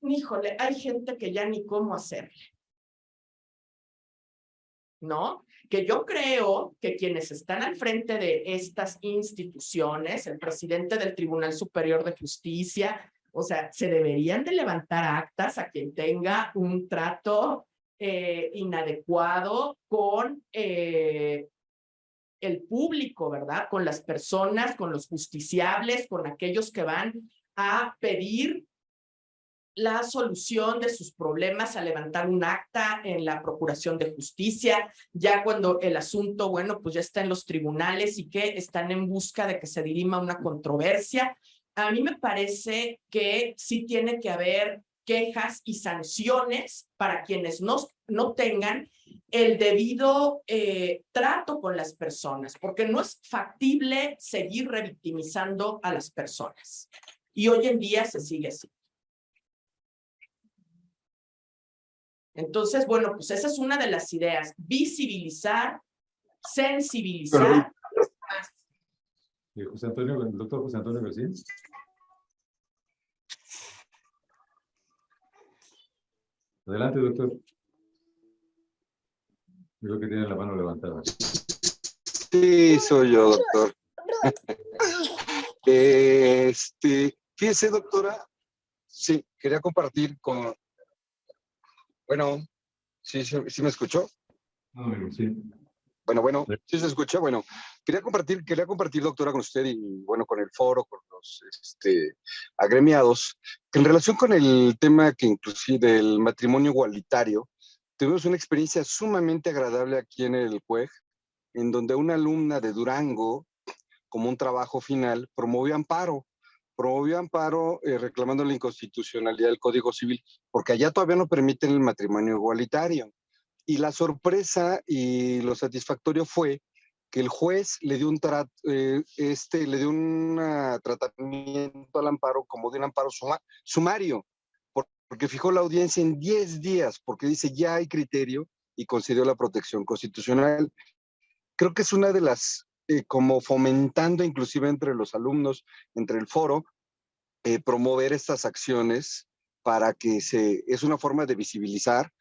Speaker 2: Híjole, hay gente que ya ni cómo hacerle, ¿no? Que yo creo que quienes están al frente de estas instituciones, el presidente del Tribunal Superior de Justicia, o sea, se deberían de levantar actas a quien tenga un trato inadecuado con el público, ¿verdad? Con las personas, con los justiciables, con aquellos que van a pedir la solución de sus problemas, a levantar un acta en la Procuración de Justicia, ya cuando el asunto, bueno, pues ya está en los tribunales y que están en busca de que se dirima una controversia. A mí me parece que sí tiene que haber quejas y sanciones para quienes no tengan el debido trato con las personas, porque no es factible seguir revictimizando a las personas. Y hoy en día se sigue así. Entonces, bueno, pues esa es una de las ideas, visibilizar, sensibilizar.
Speaker 1: José Antonio, el doctor José Antonio García. Adelante, doctor. Creo que tiene la mano levantada.
Speaker 3: Sí, soy yo, doctor. Fíjese, doctora, sí, quería compartir con... Bueno, ¿sí me escuchó?
Speaker 1: No, sí.
Speaker 3: Bueno, sí se escucha. Bueno, quería compartir, doctora, con usted y, bueno, con el foro, con los agremiados, que en relación con el tema que inclusive del matrimonio igualitario, tuvimos una experiencia sumamente agradable aquí en el CUEG, en donde una alumna de Durango, como un trabajo final, promovió amparo reclamando la inconstitucionalidad del Código Civil, porque allá todavía no permiten el matrimonio igualitario. Y la sorpresa y lo satisfactorio fue que el juez le dio un tratamiento al amparo como de un amparo sumario, porque fijó la audiencia en 10 días, porque dice ya hay criterio y concedió la protección constitucional. Creo que es una de las, como fomentando inclusive entre los alumnos, entre el foro, promover estas acciones para que es una forma de visibilizar.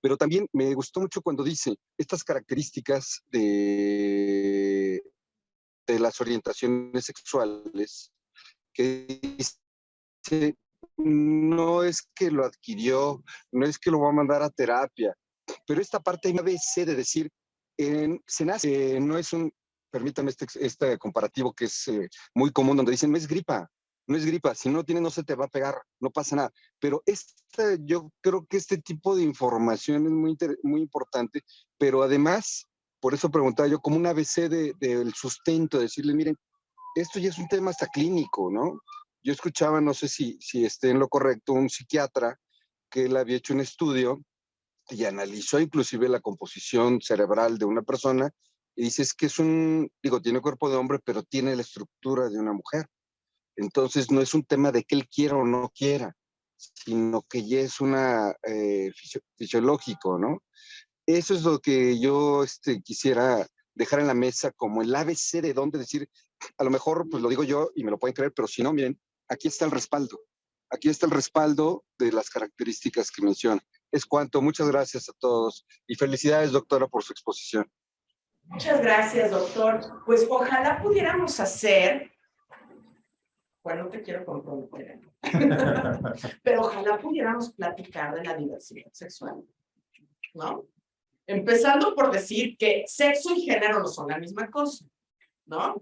Speaker 3: Pero también me gustó mucho cuando dice estas características de las orientaciones sexuales, que dice, no es que lo adquirió, no es que lo va a mandar a terapia, pero esta parte hay una ABC de decir, se nace, no es un, permítame este comparativo que es muy común, donde dicen, no es gripa, si no lo tienes no se te va a pegar, no pasa nada. Pero yo creo que este tipo de información es muy importante, pero además, por eso preguntaba yo, como un ABC del sustento, decirle, miren, esto ya es un tema hasta clínico, ¿no? Yo escuchaba, no sé si esté en lo correcto, un psiquiatra que él había hecho un estudio y analizó inclusive la composición cerebral de una persona y dice, es que tiene cuerpo de hombre, pero tiene la estructura de una mujer. Entonces no es un tema de que él quiera o no quiera, sino que ya es una fisiológico, ¿no? Eso es lo que yo quisiera dejar en la mesa como el ABC de dónde decir, a lo mejor pues lo digo yo y me lo pueden creer, pero si no, miren, aquí está el respaldo. Aquí está el respaldo de las características que menciona. Es cuanto. Muchas gracias a todos y felicidades, doctora, por su exposición.
Speaker 2: Muchas gracias, doctor. Pues ojalá pudiéramos hacer, bueno, no te quiero comprometer, pero ojalá pudiéramos platicar de la diversidad sexual, ¿no? Empezando por decir que sexo y género no son la misma cosa, ¿no?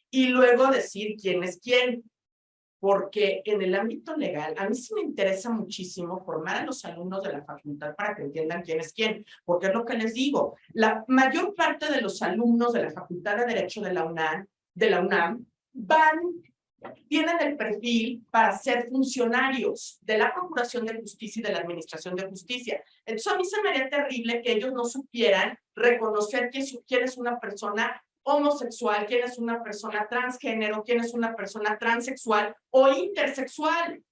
Speaker 2: Y luego decir quién es quién. porque en el ámbito legal, a mí sí me interesa muchísimo formar a los alumnos de la facultad para que entiendan quién es quién, porque es lo que les digo, la mayor parte de los alumnos de la Facultad de Derecho de la UNAM tienen el perfil para ser funcionarios de la Procuración de Justicia y de la Administración de Justicia. Entonces a mí se me haría terrible que ellos no supieran reconocer quién es una persona homosexual, quién es una persona transgénero, quién es una persona transexual o intersexual.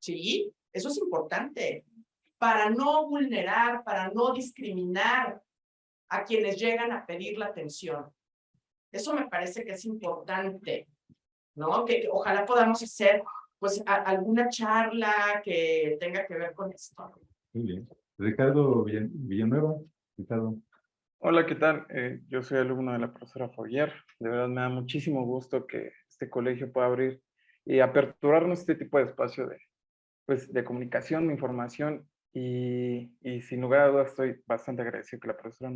Speaker 2: ¿Sí? Eso es importante. Para no vulnerar, para no discriminar a quienes llegan a pedir la atención. Eso me parece que es importante, ¿no? Que ojalá podamos hacer, pues, alguna charla que tenga que ver con esto.
Speaker 1: Muy bien. Ricardo Villanueva. Ricardo.
Speaker 4: Hola, ¿qué tal? Yo soy alumno de la profesora Foguier. De verdad me da muchísimo gusto que este colegio pueda abrir y aperturarnos este tipo de espacio de comunicación, de información y sin lugar a dudas estoy bastante agradecido que la profesora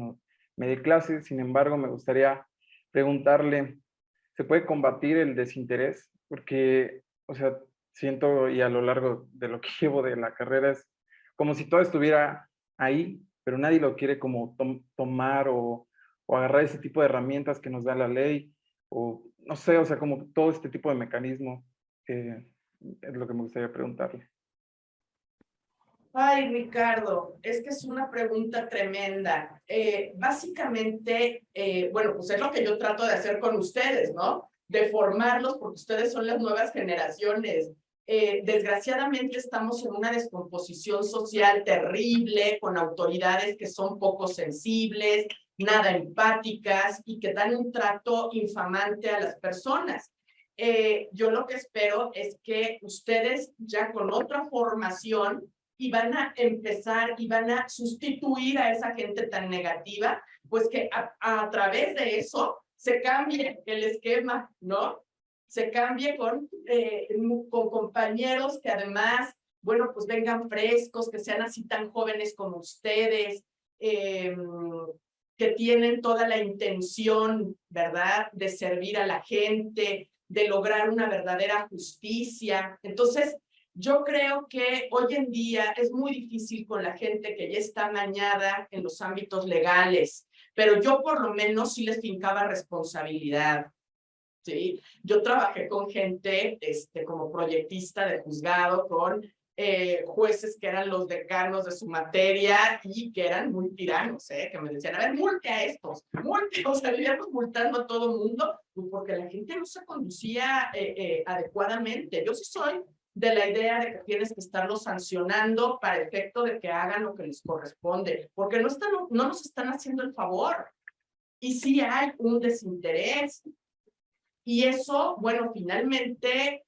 Speaker 4: me dé clases. Sin embargo, me gustaría preguntarle, ¿se puede combatir el desinterés? Porque, o sea, siento y a lo largo de lo que llevo de la carrera es como si todo estuviera ahí, pero nadie lo quiere como tomar o agarrar ese tipo de herramientas que nos da la ley, o no sé, o sea, como todo este tipo de mecanismo, es lo que me gustaría preguntarle.
Speaker 2: Ay, Ricardo, es que es una pregunta tremenda. Básicamente, bueno, pues es lo que yo trato de hacer con ustedes, ¿no? De formarlos, porque ustedes son las nuevas generaciones. Desgraciadamente estamos en una descomposición social terrible, con autoridades que son poco sensibles, nada empáticas y que dan un trato infamante a las personas. Yo lo que espero es que ustedes ya con otra formación y van a empezar y van a sustituir a esa gente tan negativa, pues que a través de eso se cambie el esquema, ¿no? Se cambie con compañeros que además, bueno, pues vengan frescos, que sean así tan jóvenes como ustedes, que tienen toda la intención, ¿verdad?, de servir a la gente, de lograr una verdadera justicia. Entonces, yo creo que hoy en día es muy difícil con la gente que ya está amañada en los ámbitos legales, pero yo por lo menos sí les fincaba responsabilidad. ¿Sí? Yo trabajé con gente como proyectista de juzgado, con jueces que eran los decanos de su materia y que eran muy tiranos, que me decían, a ver, multe a estos, multe, o sea, vivíamos multando a todo el mundo, porque la gente no se conducía adecuadamente. Yo sí soy de la idea de que tienes que estarlos sancionando para el efecto de que hagan lo que les corresponde, porque no nos están haciendo el favor. Y sí hay un desinterés. Y eso, bueno, finalmente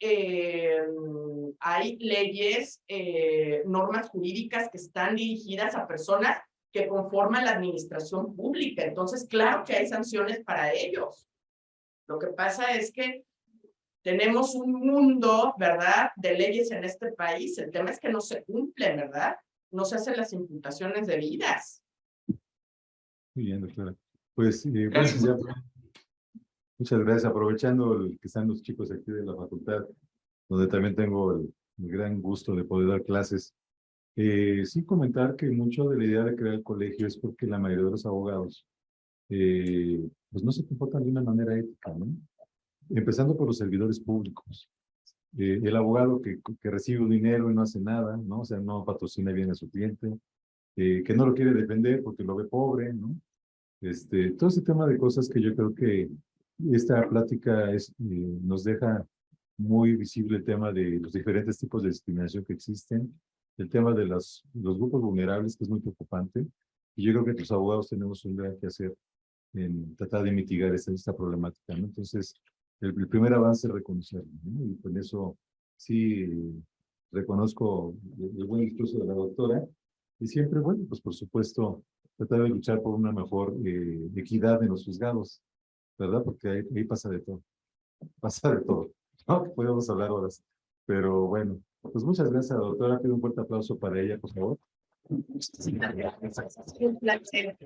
Speaker 2: hay leyes, normas jurídicas que están dirigidas a personas que conforman la administración pública. Entonces, claro que hay sanciones para ellos. Lo que pasa es que tenemos un mundo, ¿verdad?, de leyes en este país. El tema es que no se cumplen, ¿verdad? No se hacen las imputaciones debidas.
Speaker 1: Muy bien, doctora. Pues, bueno, ya, muchas gracias. Aprovechando que están los chicos aquí de la facultad, donde también tengo el gran gusto de poder dar clases. Sí comentar que mucho de la idea de crear el colegio es porque la mayoría de los abogados pues no se comportan de una manera ética, ¿no? Empezando por los servidores públicos. El abogado que recibe un dinero y no hace nada, ¿no? O sea, no patrocina bien a su cliente, que no lo quiere defender porque lo ve pobre, ¿no? Todo ese tema de cosas que yo creo que esta plática nos deja muy visible el tema de los diferentes tipos de discriminación que existen, el tema de los grupos vulnerables, que es muy preocupante, y yo creo que los abogados tenemos un gran que hacer en tratar de mitigar esta problemática, ¿no? Entonces, el primer avance es reconocerlo, ¿no? Y con eso sí reconozco el buen discurso de la doctora, y siempre, bueno, pues por supuesto, tratar de luchar por una mejor equidad en los juzgados, ¿verdad? Porque ahí pasa de todo, ¿no? Podemos hablar horas, pero bueno, pues muchas gracias, doctora. Pido un fuerte aplauso para ella, por favor.
Speaker 2: Un placer.